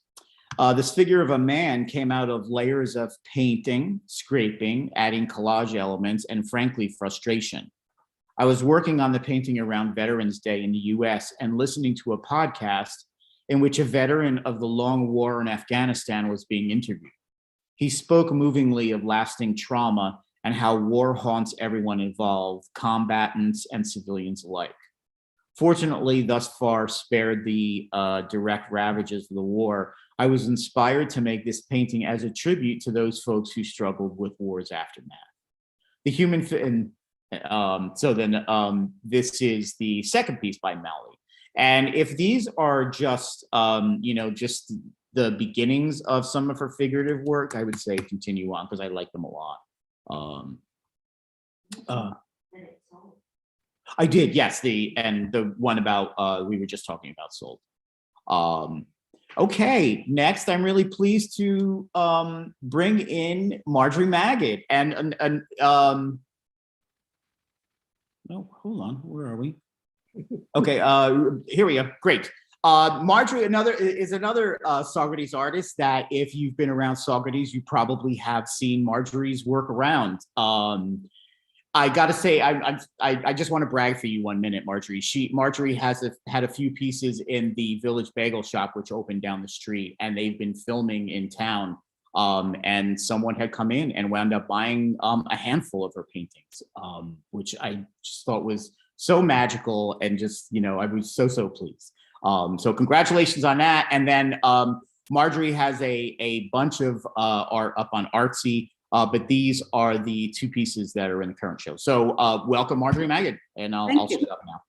This figure of a man came out of layers of painting, scraping, adding collage elements, and frankly, frustration. I was working on the painting around Veterans Day in the US and listening to a podcast in which a veteran of the long war in Afghanistan was being interviewed. He spoke movingly of lasting trauma and how war haunts everyone involved, combatants and civilians alike. Fortunately, thus far spared the direct ravages of the war, I was inspired to make this painting as a tribute to those folks who struggled with war's aftermath. The human, this is the second piece by Molly. And if these are just, just the beginnings of some of her figurative work, I would say continue on because I like them a lot. I did, yes. The one about we were just talking about sold. Okay, next, I'm really pleased to bring in Marjorie Maggot no, hold on, where are we? Okay, here we go. Great. Marjorie is another Saugerties artist that if you've been around Saugerties, you probably have seen Marjorie's work around. I gotta say, I just want to brag for you 1 minute, Marjorie. Marjorie has had a few pieces in the Village Bagel Shop, which opened down the street, and they've been filming in town. And someone had come in and wound up buying a handful of her paintings, which I just thought was so magical and just, I was so pleased. So congratulations on that. And then Marjorie has a bunch of art up on Artsy. But these are the two pieces that are in the current show. So welcome, Marjorie Maggot, and I'll shut up now.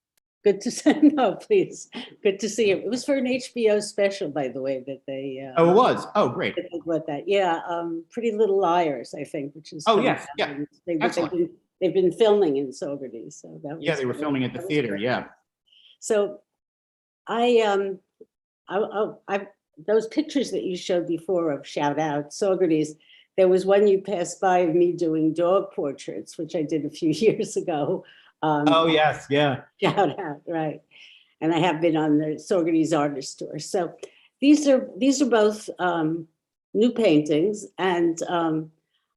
Good to see. No, please. Good to see you. It was for an HBO special, by the way, that they. Oh, it was. Oh, great. What that? Yeah, Pretty Little Liars, I think, which is. Oh yes, yeah. They've been filming in Saugerties, so that was. Yeah, they were filming at the theater. Yeah. So, I those pictures that you showed before of shout out Saugerties. There was one you passed by of me doing dog portraits, which I did a few years ago. Oh, yes, yeah. Shout out, right. And I have been on the Saugerties Artists Tour. So these are both new paintings. And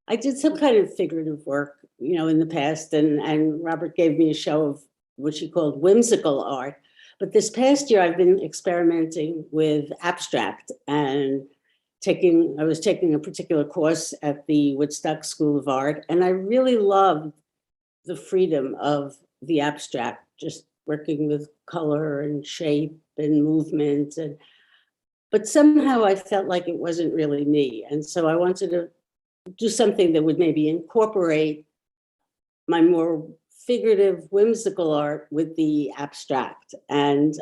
I did some kind of figurative work, in the past. And Robert gave me a show of what she called whimsical art. But this past year, I've been experimenting with abstract and I was taking a particular course at the Woodstock School of Art, and I really loved the freedom of the abstract, just working with color and shape and movement. But somehow I felt like it wasn't really me. And so I wanted to do something that would maybe incorporate my more figurative, whimsical art with the abstract. And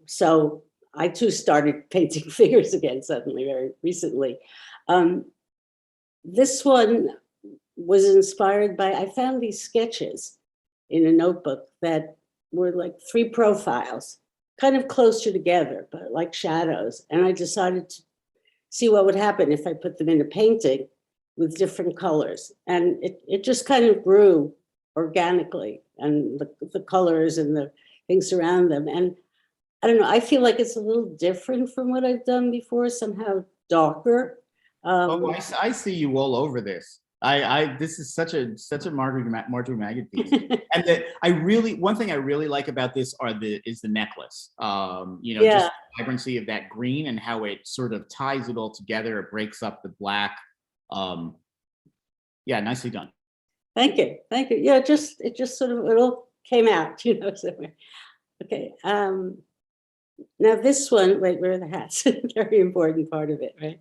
so I too started painting figures again suddenly, very recently. This one was inspired by, I found these sketches in a notebook that were like 3 profiles, kind of closer together, but like shadows. And I decided to see what would happen if I put them in a painting with different colors. And it just kind of grew organically, and the colors and the things around them. And I don't know, I feel like it's a little different from what I've done before, somehow darker. Oh, I see you all over this. This is such a Marjorie Maggot piece. And one thing I really like about this is the necklace. You know, Yeah. just the vibrancy of that green and how it sort of ties it all together. It breaks up the black. Yeah, nicely done. Thank you, thank you. Yeah, it just sort of, it all came out, you know, somewhere. Okay, now this one, wait, where are the hats? Very important part of it, right?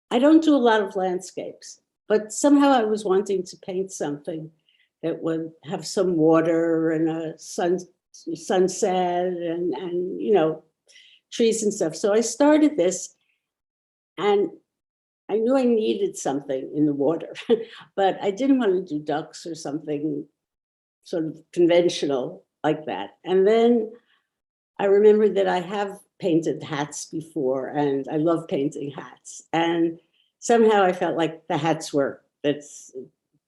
I don't do a lot of landscapes, but somehow I was wanting to paint something that would have some water and a sunset and you know, trees and stuff. So I started this, and I knew I needed something in the water, but I didn't want to do ducks or something sort of conventional like that. And then I remembered that I have painted hats before, and I love painting hats. And somehow I felt like the hats work.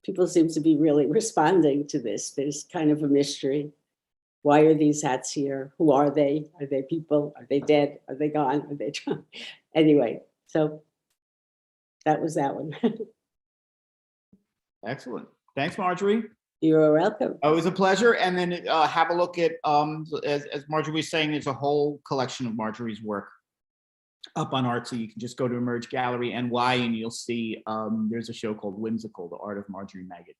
People seem to be really responding to this. There's kind of a mystery. Why are these hats here? Who are they? Are they people? Are they dead? Are they gone? Are they gone? Anyway, so that was that one. Excellent. Thanks, Marjorie. You're welcome. Always a pleasure. And then have a look at, as Marjorie was saying, there's a whole collection of Marjorie's work up on Artsy. You can just go to Emerge Gallery NY and you'll see there's a show called Whimsical, The Art of Marjorie Maggot.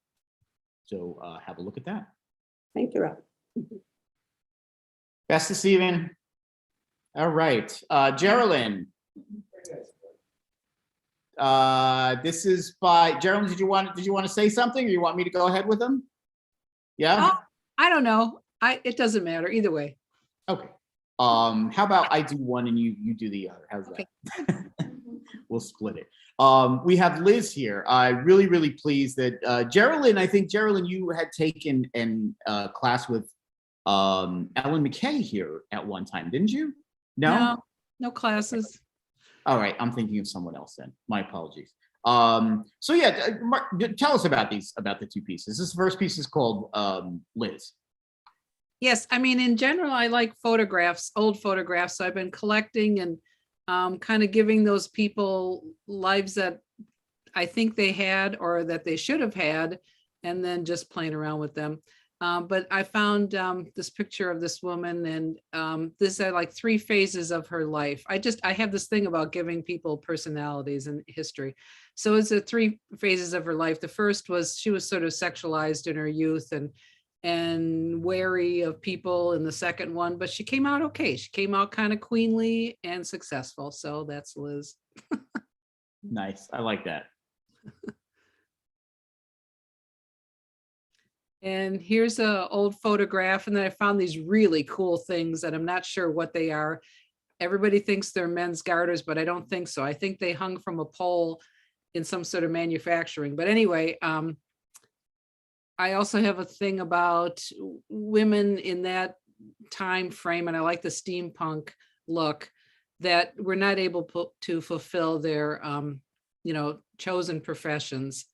So have a look at that. Thank you, Rob. Best this evening. All right, Geraldine. This is by Geraldine. Did you want to say something, or you want me to go ahead with them? Yeah. Oh, I don't know. It doesn't matter either way. Okay. How about I do one and you do the other? How's Okay. that? We'll split it. We have Liz here. I'm really pleased that Geraldine. I think Geraldine, you had taken a class with Ellen McKay here at one time, didn't you? No. No classes. All right, I'm thinking of someone else then. My apologies. So yeah, tell us about the two pieces. This first piece is called Liz. Yes, I mean, in general, I like photographs, old photographs. So I've been collecting and kind of giving those people lives that I think they had or that they should have had, and then just playing around with them. But I found this picture of this woman, and this are like 3 phases of her life. I have this thing about giving people personalities and history. So it's the 3 phases of her life. The first was she was sort of sexualized in her youth and wary of people in the second one, but she came out okay. She came out kind of queenly and successful. So that's Liz. Nice, I like that. And here's an old photograph, and then I found these really cool things that I'm not sure what they are. Everybody thinks they're men's garters, but I don't think so. I think they hung from a pole in some sort of manufacturing. But anyway, I also have a thing about women in that time frame, and I like the steampunk look, that were not able to fulfill their, chosen professions.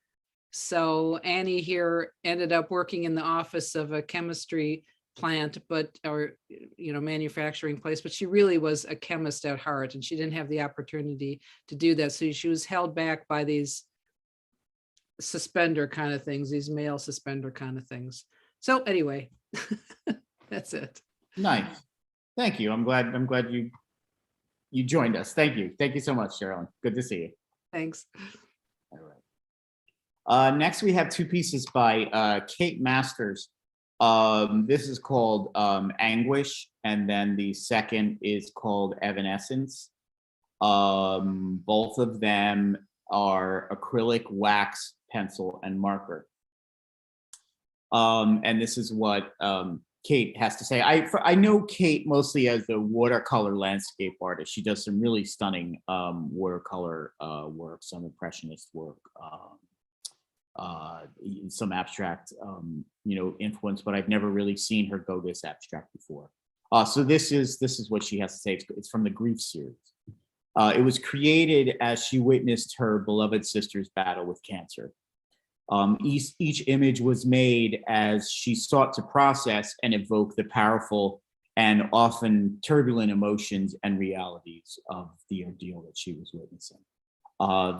So Annie here ended up working in the office of a chemistry plant, manufacturing place, but she really was a chemist at heart, and she didn't have the opportunity to do that. So she was held back by these suspender kind of things, these male suspender kind of things. So anyway, that's it. Nice. Thank you. I'm glad you joined us. Thank you. Thank you so much, Sherilyn. Good to see you. Thanks. All right. Next, we have 2 pieces by Kate Masters. This is called Anguish, and then the second is called Evanescence. Both of them are acrylic, wax, pencil, and marker. And this is what Kate has to say. I know Kate mostly as the watercolor landscape artist. She does some really stunning watercolor work, some impressionist work, some abstract, influence, but I've never really seen her go this abstract before. So this is what she has to say. It's from the Grief series. It was created as she witnessed her beloved sister's battle with cancer. Each image was made as she sought to process and evoke the powerful and often turbulent emotions and realities of the ordeal that she was witnessing.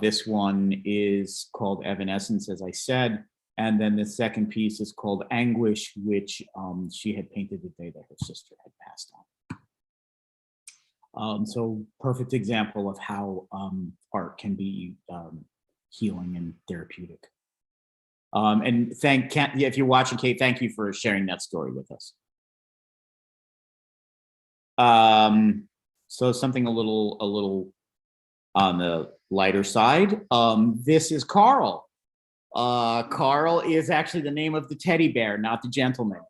This one is called Evanescence, as I said, and then the second piece is called Anguish, which she had painted the day that her sister had passed on. So perfect example of how art can be healing and therapeutic. And if you're watching, Kate, thank you for sharing that story with us. So something a little on the lighter side. This is Carl. Carl is actually the name of the teddy bear, not the gentleman.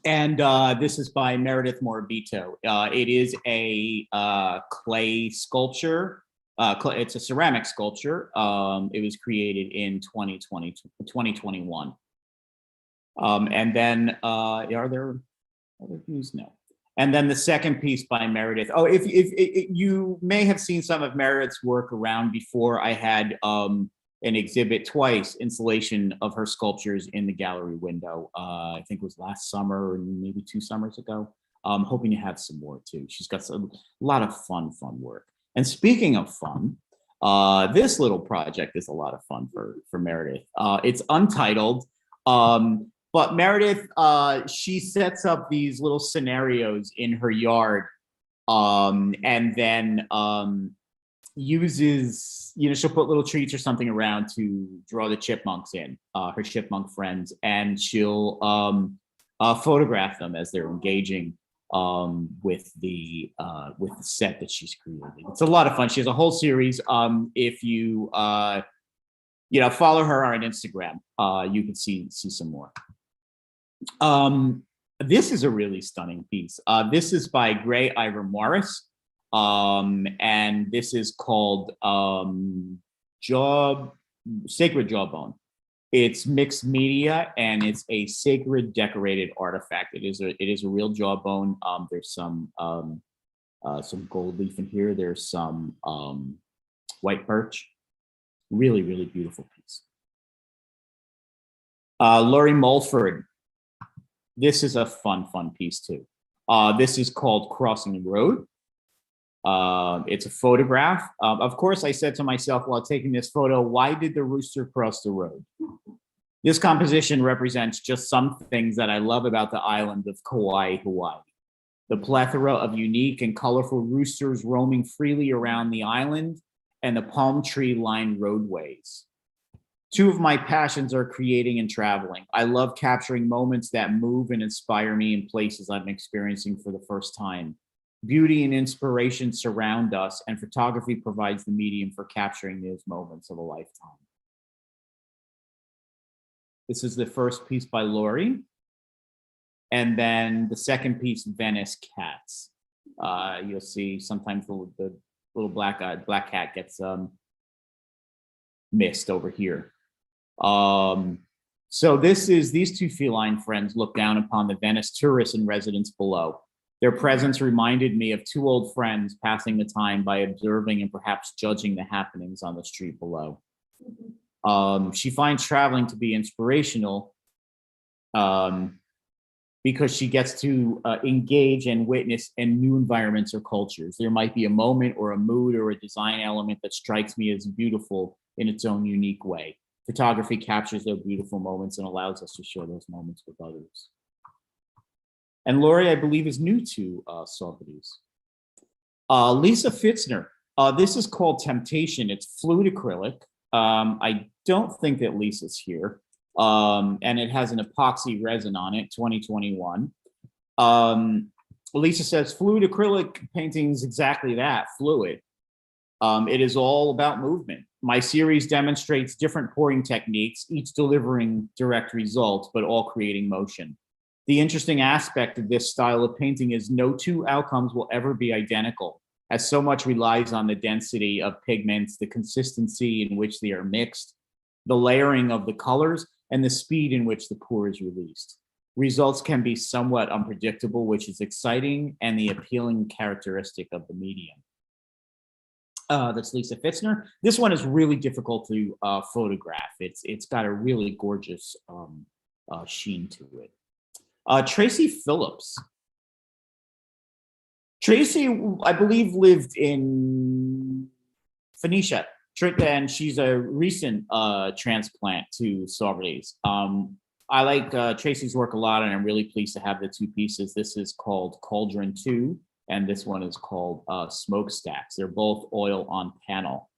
And this is by Meredith Moribito. It is a clay sculpture. It's a ceramic sculpture. It was created in 2021. And then, are there other views? No. And then the second piece by Meredith. Oh, if you may have seen some of Meredith's work around before. I had an exhibit twice, installation of her sculptures in the gallery window. I think it was last summer or maybe 2 summers ago. I'm hoping to have some more too. She's got a lot of fun work. And speaking of fun, this little project is a lot of fun for Meredith. It's untitled, but Meredith, she sets up these little scenarios in her yard, and then uses, she'll put little treats or something around to draw the chipmunks in, her chipmunk friends, and she'll photograph them as they're engaging with the set that she's created. It's a lot of fun. She has a whole series. If you follow her on Instagram, you can see some more. This is a really stunning piece. This is by Gray Ivor Morris, and this is called Sacred Jawbone. It's mixed media, and it's a sacred decorated artifact. It is a real jawbone. There's some gold leaf in here. There's some white birch. Really, really beautiful piece. Laurie Mulford. This is a fun piece too. This is called Crossing the Road. It's a photograph. Of course, I said to myself while taking this photo, why did the rooster cross the road? This composition represents just some things that I love about the island of Kauai, Hawaii. The plethora of unique and colorful roosters roaming freely around the island, and the palm tree lined roadways. 2 of my passions are creating and traveling. I love capturing moments that move and inspire me in places I'm experiencing for the first time. Beauty and inspiration surround us, and photography provides the medium for capturing those moments of a lifetime. This is the first piece by Laurie. And then the second piece, Venice Cats. You'll see sometimes the little black cat gets missed over here. So these 2 feline friends look down upon the Venice tourists and residents below. Their presence reminded me of 2 old friends passing the time by observing and perhaps judging the happenings on the street below. She finds traveling to be inspirational because she gets to engage and witness in new environments or cultures. There might be a moment or a mood or a design element that strikes me as beautiful in its own unique way. Photography captures those beautiful moments and allows us to share those moments with others. And Laurie, I believe, is new to Saugerties. Lisa Fitzner. This is called Temptation. It's fluid acrylic. I don't think that Lisa's here. And it has an epoxy resin on it, 2021. Lisa says, fluid acrylic painting is exactly that, fluid. It is all about movement. My series demonstrates different pouring techniques, each delivering direct results, but all creating motion. The interesting aspect of this style of painting is no 2 outcomes will ever be identical, as so much relies on the density of pigments, the consistency in which they are mixed, the layering of the colors, and the speed in which the pour is released. Results can be somewhat unpredictable, which is exciting and the appealing characteristic of the medium. That's Lisa Fitzner. This one is really difficult to photograph. It's got a really gorgeous sheen to it. Tracy Phillips. Tracy, I believe, lived in Phoenicia, and she's a recent transplant to Saugerties. I like Tracy's work a lot, and I'm really pleased to have the two pieces. This is called Cauldron 2, and this one is called Smokestacks. They're both oil on panel.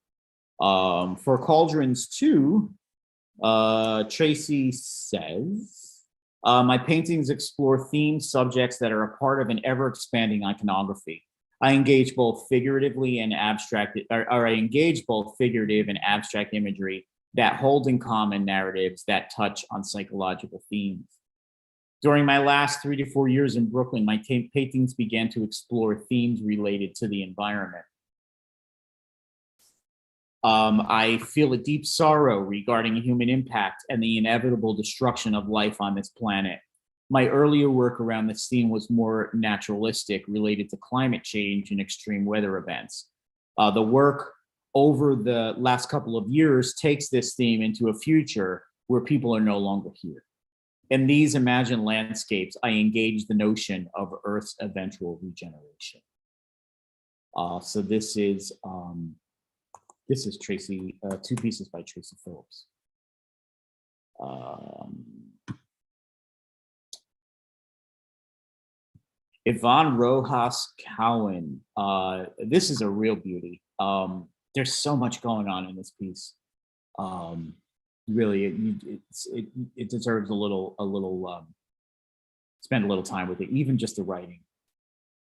For Cauldrons 2, Tracy says, my paintings explore themed subjects that are a part of an ever-expanding iconography. I engage both figuratively and abstract, or I engage both figurative and abstract imagery that hold in common narratives that touch on psychological themes. During my last 3 to 4 years in Brooklyn, my paintings began to explore themes related to the environment. I feel a deep sorrow regarding human impact and the inevitable destruction of life on this planet. My earlier work around this theme was more naturalistic, related to climate change and extreme weather events. The work over the last couple of years takes this theme into a future where people are no longer here. In these imagined landscapes, I engage the notion of Earth's eventual regeneration. So this is Tracy, two pieces by Tracy Phillips. Yvonne Rojas Cowan. This is a real beauty. There's so much going on in this piece. Really, it deserves a little spend a little time with it. Even just the writing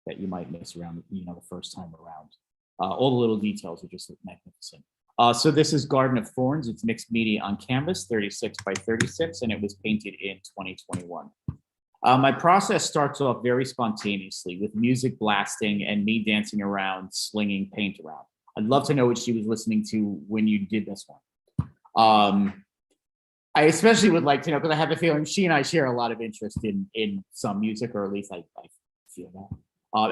that you might miss around, the first time around. All the little details are just magnificent. So this is Garden of Thorns. It's mixed media on canvas, 36 by 36, and it was painted in 2021. My process starts off very spontaneously with music blasting and me dancing around, slinging paint around. I'd love to know what she was listening to when you did this one. I especially would like to know, because I have a feeling she and I share a lot of interest in some music, or at least I feel that.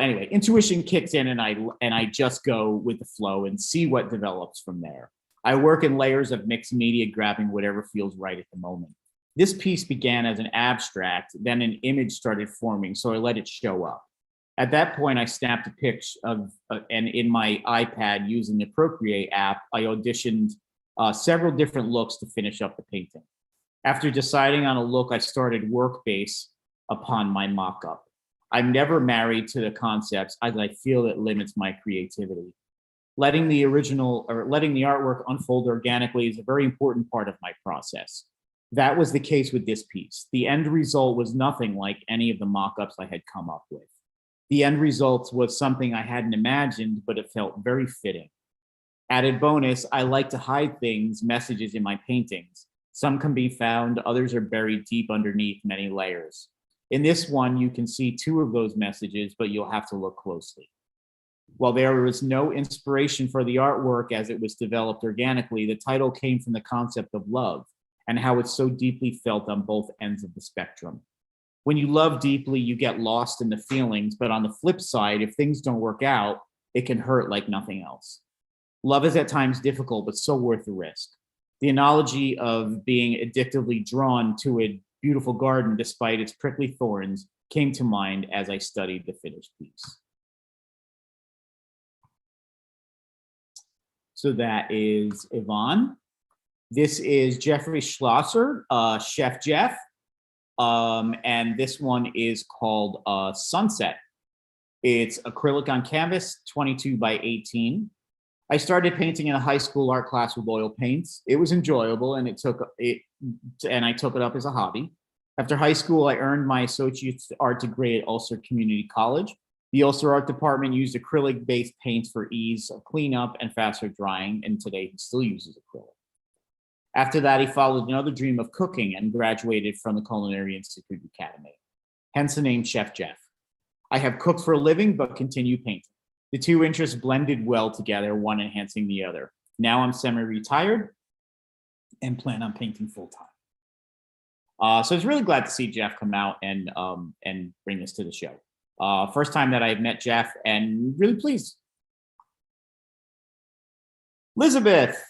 Anyway, intuition kicks in, and I just go with the flow and see what develops from there. I work in layers of mixed media, grabbing whatever feels right at the moment. This piece began as an abstract, then an image started forming, so I let it show up. At that point, I snapped a picture of, and in my iPad using the Procreate app, I auditioned several different looks to finish up the painting. After deciding on a look, I started work based upon my mock-up. I'm never married to the concepts, as I feel it limits my creativity. Letting the artwork unfold organically is a very important part of my process. That was the case with this piece. The end result was nothing like any of the mock-ups I had come up with. The end result was something I hadn't imagined, but it felt very fitting. Added bonus, I like to hide things, messages in my paintings. Some can be found, others are buried deep underneath many layers. In this one, you can see 2 of those messages, but you'll have to look closely. While there was no inspiration for the artwork as it was developed organically, the title came from the concept of love and how it's so deeply felt on both ends of the spectrum. When you love deeply, you get lost in the feelings, but on the flip side, if things don't work out, it can hurt like nothing else. Love is at times difficult, but so worth the risk. The analogy of being addictively drawn to a beautiful garden despite its prickly thorns came to mind as I studied the finished piece. So that is Yvonne. This is Jeffrey Schlosser, Chef Jeff. And this one is called Sunset. It's acrylic on canvas, 22 by 18. I started painting in a high school art class with oil paints. It was enjoyable, and I took it up as a hobby. After high school, I earned my associate's art degree at Ulster Community College. The Ulster Art Department used acrylic-based paints for ease of cleanup and faster drying, and today he still uses acrylic. After that, he followed another dream of cooking and graduated from the Culinary Institute Academy, hence the name Chef Jeff. I have cooked for a living, but continue painting. The two interests blended well together, one enhancing the other. Now I'm semi-retired and plan on painting full-time. So I was really glad to see Jeff come out and bring this to the show. First time that I've met Jeff, and really pleased. Elizabeth,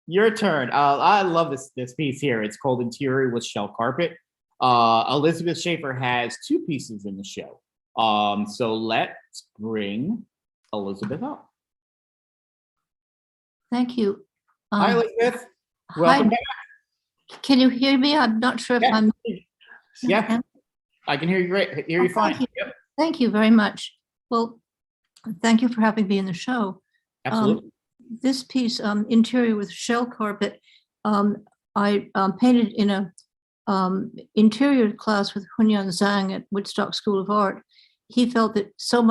your turn. I love this piece here. It's called Interior with Shell Carpet. Elizabeth Schaefer has two pieces in the show. So let's bring Elizabeth up. Thank you. Hi, Elizabeth. Welcome Hi. back. Can you hear me? I'm not sure if Yeah. I'm. Yeah, I can hear you great. Hear you fine. Thank you. Yep, Thank you very much. Well, thank you for having me in the show. absolutely. This piece, interior with shell carpet, I painted in a interior class with Hunyan Zhang at Woodstock School of Art. He felt that so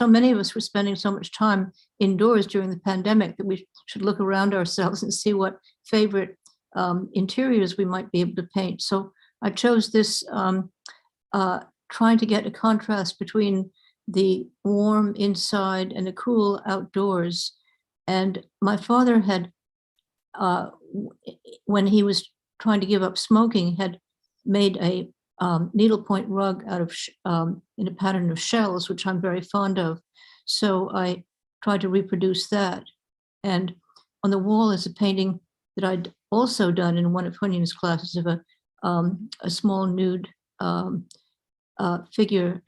many of us were spending so much time indoors during the pandemic that we should look around ourselves and see what favorite interiors we might be able to paint. So I chose this, trying to get a contrast between the warm inside and the cool outdoors. And my father had, when he was trying to give up smoking, had made a needlepoint rug out of in a pattern of shells, which I'm very fond of. So I tried to reproduce that. And on the wall is a painting that I'd also done in one of Hunyan's classes of a small nude figure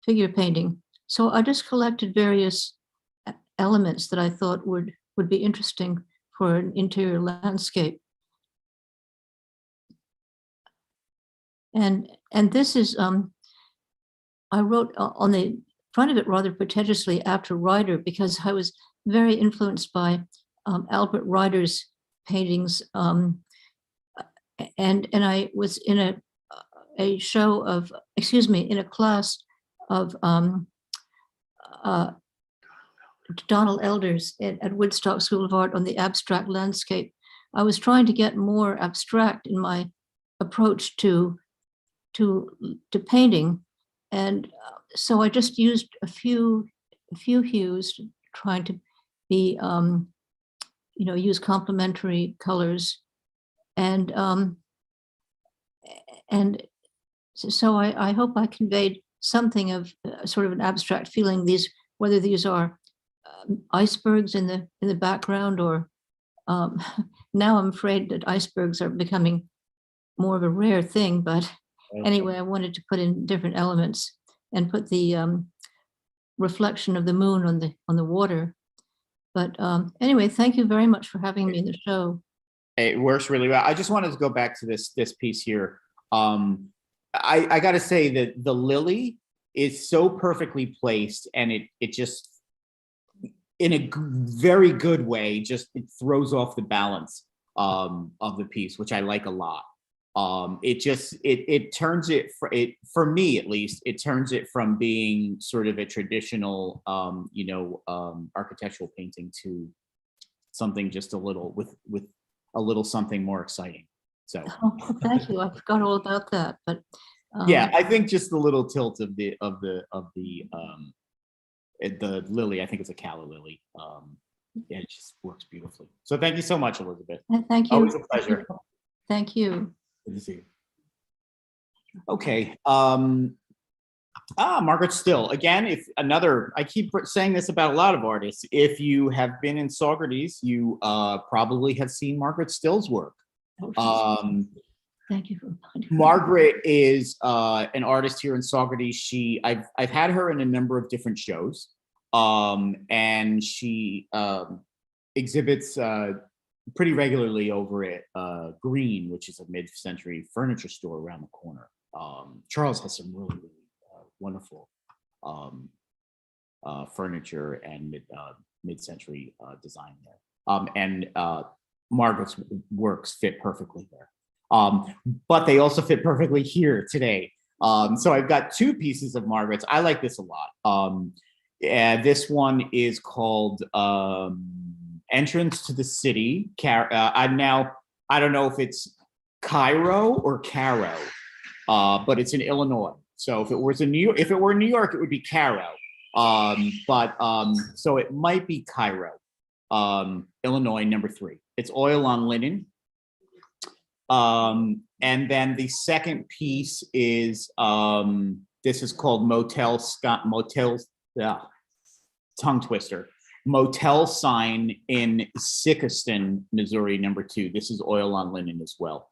painting. So I just collected various elements that I thought would be interesting for an interior landscape. And this is, I wrote on the front of it rather pretentiously after Ryder, because I was very influenced by Albert Ryder's paintings. And I was in a show of, excuse me, in a class of Donald Elders at Woodstock School of Art on the abstract landscape. I was trying to get more abstract in my approach to painting, and so I just used a few hues, trying to be use complementary colors, and so I hope I conveyed something of sort of an abstract feeling. Whether these are icebergs in the background, or now I'm afraid that icebergs are becoming more of a rare thing, but anyway, I wanted to put in different elements and put the reflection of the moon on the water. But anyway, thank you very much for having me in the show. It works really well. I just wanted to go back to this piece here. I got to say that the lily is so perfectly placed, and it just, in a very good way, just it throws off the balance of the piece, which I like a lot. It turns it, for me at least, it turns it from being sort of a traditional, architectural painting to something just a little with a little something more exciting. So thank you. I forgot all about that, but yeah, I think just the little tilt of the lily. I think it's a calla lily. Yeah, it just works beautifully. So thank you so much, Elizabeth. Thank you. Always a pleasure. Thank you. Good to see you. Okay. Margaret Still. Again, I keep saying this about a lot of artists. If you have been in Saugerties, you probably have seen Margaret Still's work. Thank you for Margaret is an artist here in Saugerties. I've had her in a number of different shows, and she exhibits pretty regularly over at Green, which is a mid-century furniture store around the corner. Charles has some really, really wonderful furniture and mid-century design there. And Margaret's works fit perfectly there. But they also fit perfectly here today. So I've got two pieces of Margaret's. I like this a lot. This one is called Entrance to the City. I don't know if it's Cairo or Caro, but it's in Illinois. So if it were in New York, it would be Caro. So it might be Cairo, Illinois, number 3. It's oil on linen. And then the second piece is this is called Motel, tongue twister. Motel sign in Sikeston, Missouri, number 2. This is oil on linen as well.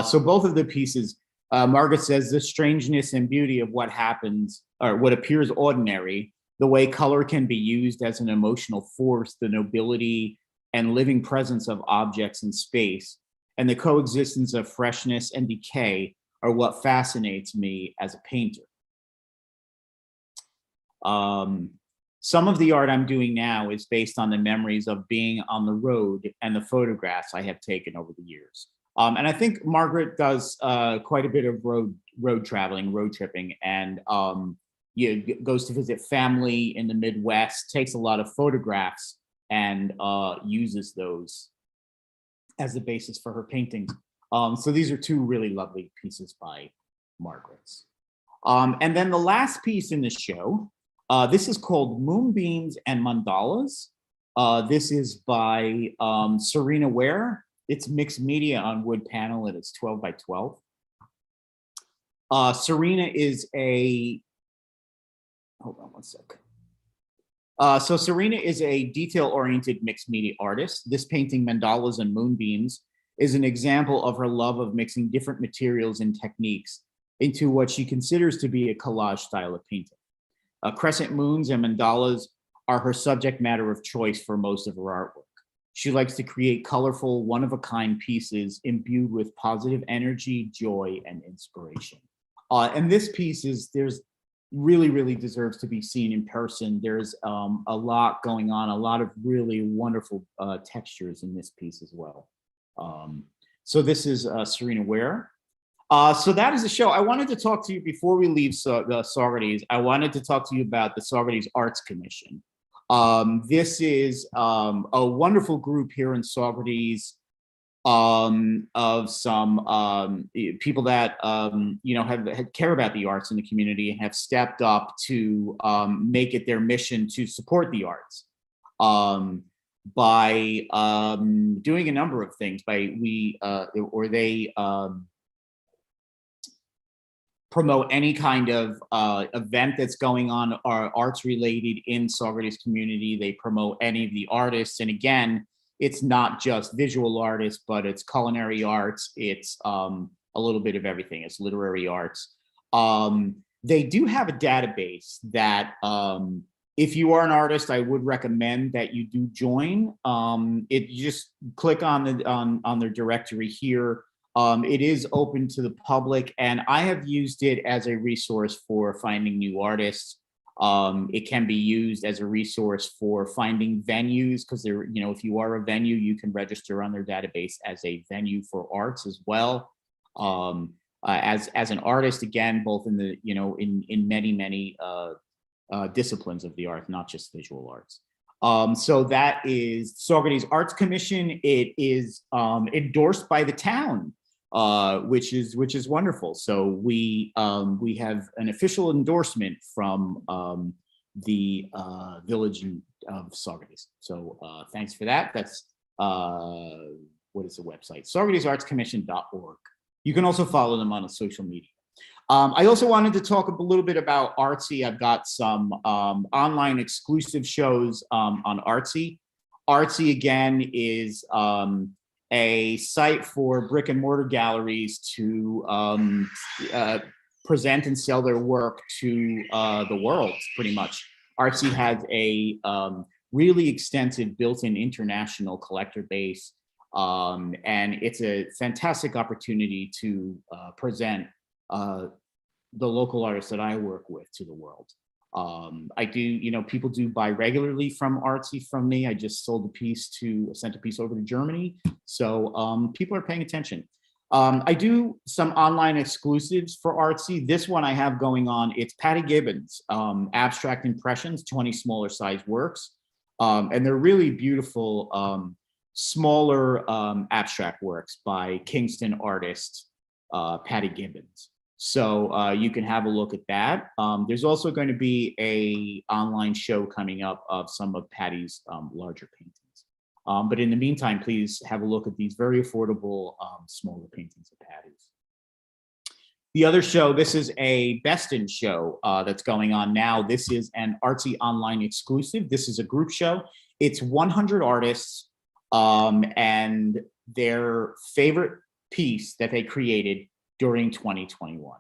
So both of the pieces Margaret says the strangeness and beauty of what happens, or what appears ordinary, the way color can be used as an emotional force, the nobility and living presence of objects in space, and the coexistence of freshness and decay are what fascinates me as a painter. Some of the art I'm doing now is based on the memories of being on the road and the photographs I have taken over the years. And I think Margaret does quite a bit of road traveling, road tripping, and goes to visit family in the Midwest, takes a lot of photographs, and uses those as the basis for her paintings. So these are two really lovely pieces by Margaret's. And then the last piece in the show, this is called Moonbeams and Mandalas. This is by Serena Ware. It's mixed media on wood panel, and it's 12 by 12. Serena is a, hold on one sec. So Serena is a detail-oriented mixed media artist. This painting, Mandalas and Moonbeams, is an example of her love of mixing different materials and techniques into what she considers to be a collage style of painting. Crescent moons and mandalas are her subject matter of choice for most of her artwork. She likes to create colorful, one-of-a-kind pieces imbued with positive energy, joy, and inspiration. And this piece is, really deserves to be seen in person. There's a lot going on, a lot of really wonderful textures in this piece as well. So this is Serena Ware. So that is the show. I wanted to talk to you before we leave Saugerties. I wanted to talk to you about the Saugerties Arts Commission. This is a wonderful group here in Saugerties of some people that care about the arts in the community and have stepped up to make it their mission to support the arts by doing a number of things. They promote any kind of event that's going on arts related in Saugerties community. They promote any of the artists. And again, it's not just visual artists, but it's culinary arts. It's a little bit of everything. It's literary arts. They do have a database that if you are an artist, I would recommend that you do join. You just click on their directory here. It is open to the public, and I have used it as a resource for finding new artists. It can be used as a resource for finding venues, because if you are a venue, you can register on their database as a venue for arts as well. As an artist, again, both in the in many disciplines of the art, not just visual arts. So that is Saugerties Arts Commission. It is endorsed by the town, which is wonderful. So we have an official endorsement from the village of Saugerties. So thanks for that. That's what is the website? SaugertiesArtsCommission.org. You can also follow them on social media. I also wanted to talk a little bit about Artsy. I've got some online exclusive shows on Artsy. Artsy, again, is a site for brick and mortar galleries to present and sell their work to the world, pretty much. Artsy has a really extensive built-in international collector base, and it's a fantastic opportunity to present the local artists that I work with to the world. I do, people do buy regularly from Artsy from me. I just sent a piece over to Germany. So people are paying attention. I do some online exclusives for Artsy. This one I have going on, it's Patty Gibbons, Abstract Impressions, 20 smaller size works. And they're really beautiful, smaller abstract works by Kingston artist, Patty Gibbons. So you can have a look at that. There's also going to be an online show coming up of some of Patty's larger paintings. But in the meantime, please have a look at these very affordable, smaller paintings of Patty's. The other show, this is a Best-in show that's going on now. This is an Artsy online exclusive. This is a group show. It's 100 artists and their favorite piece that they created during 2021.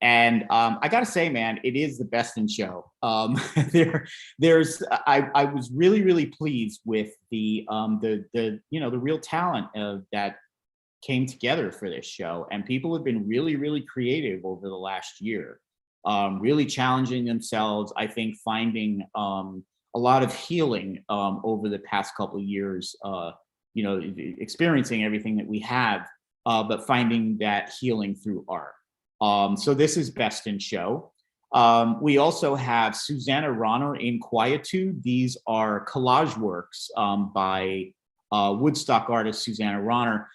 And I gotta say, man, it is the best in show. I was really, really pleased with the real talent that came together for this show. And people have been really, really creative over the last year, really challenging themselves. I think finding a lot of healing over the past couple of years, experiencing everything that we have, but finding that healing through art. So this is Best in Show. We also have Susanna Ronner in Quietude. These are collage works by Woodstock artist Susanna Ronner.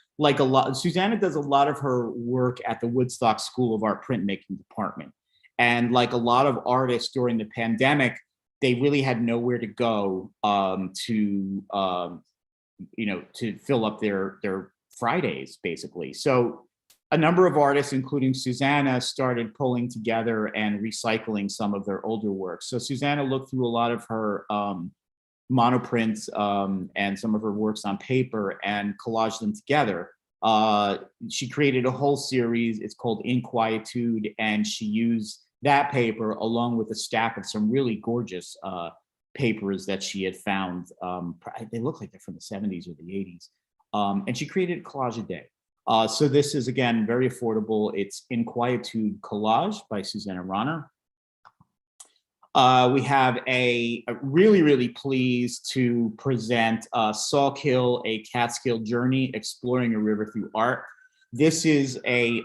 Susanna does a lot of her work at the Woodstock School of Art printmaking department. And like a lot of artists during the pandemic, they really had nowhere to go to fill up their Fridays, basically. So a number of artists, including Susanna, started pulling together and recycling some of their older work. So Susanna looked through a lot of her monoprints and some of her works on paper and collaged them together. She created a whole series. It's called In Quietude, and she used that paper along with a stack of some really gorgeous papers that she had found. They look like they're from the 70s or the 80s. And she created a collage a day. So this is, again, very affordable. It's In Quietude Collage by Susanna Ronner. We have a really, really pleased to present Sawkill, a Catskill Journey, Exploring a River Through Art. This is a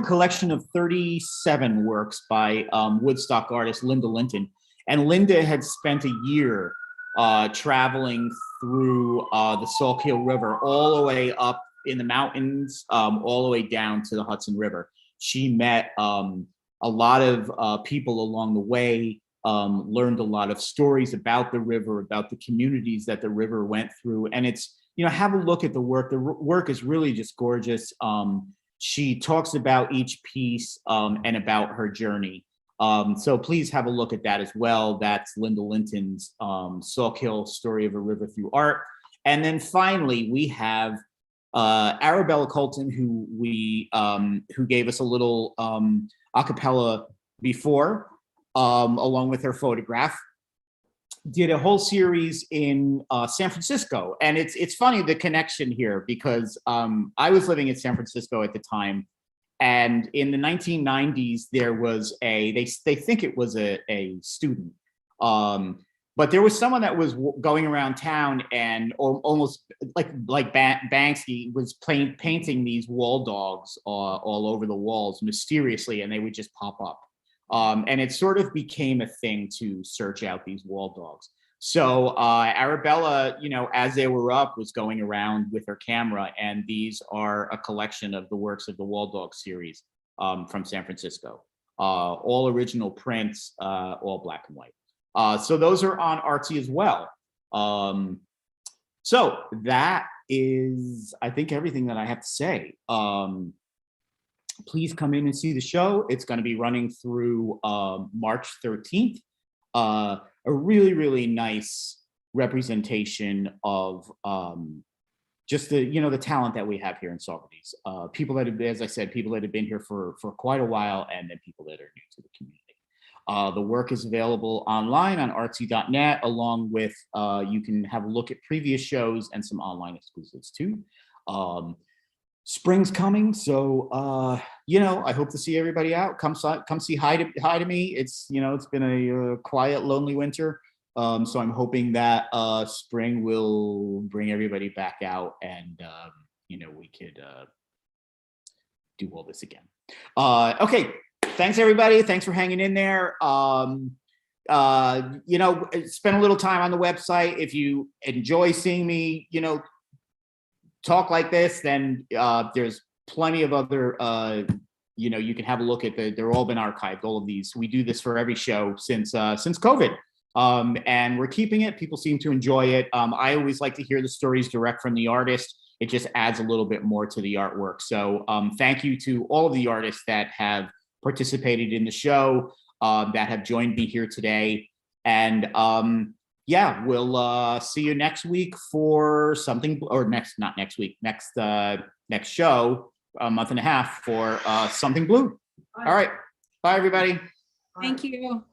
collection of 37 works by Woodstock artist Linda Linton. And Linda had spent a year traveling through the Sawkill River all the way up in the mountains, all the way down to the Hudson River. She met a lot of people along the way, learned a lot of stories about the river, about the communities that the river went through. And it's, have a look at the work. The work is really just gorgeous. She talks about each piece and about her journey. So please have a look at that as well. That's Linda Linton's Sawkill, Story of a River Through Art. And then finally, we have Arabella Colton, who gave us a little a cappella before, along with her photograph, did a whole series in San Francisco. And it's funny, the connection here, because I was living in San Francisco at the time. And in the 1990s, there was they think it was a student, but there was someone that was going around town and almost like Banksy was painting these wall dogs all over the walls mysteriously, and they would just pop up. And it sort of became a thing to search out these wall dogs. So Arabella, as they were up, was going around with her camera, and these are a collection of the works of the Wall Dog series from San Francisco. All original prints, all black and white. So those are on Artsy as well. So that is, I think, everything that I have to say. Please come in and see the show. It's going to be running through March 13th. A really, really nice representation of just the talent that we have here in Saugerties. People that have, as I said, people that have been here for quite a while, and then people that are new to the community. The work is available online on artsy.net, along with you can have a look at previous shows and some online exclusives too. Spring's coming, so I hope to see everybody out. Come see hi to me. It's it's been a quiet, lonely winter, so I'm hoping that spring will bring everybody back out, and we could do all this again. Okay, thanks everybody. Thanks for hanging in there. Spend a little time on the website. If you enjoy seeing me, talk like this, then there's plenty of other you can have a look at they're all been archived, all of these. We do this for every show since COVID, and we're keeping it. People seem to enjoy it. I always like to hear the stories direct from the artist. It just adds a little bit more to the artwork. So thank you to all of the artists that have participated in the show, that have joined me here today. And yeah, we'll see you next week for something, or next show a month and a half for something blue. All right. Bye, everybody. Thank you.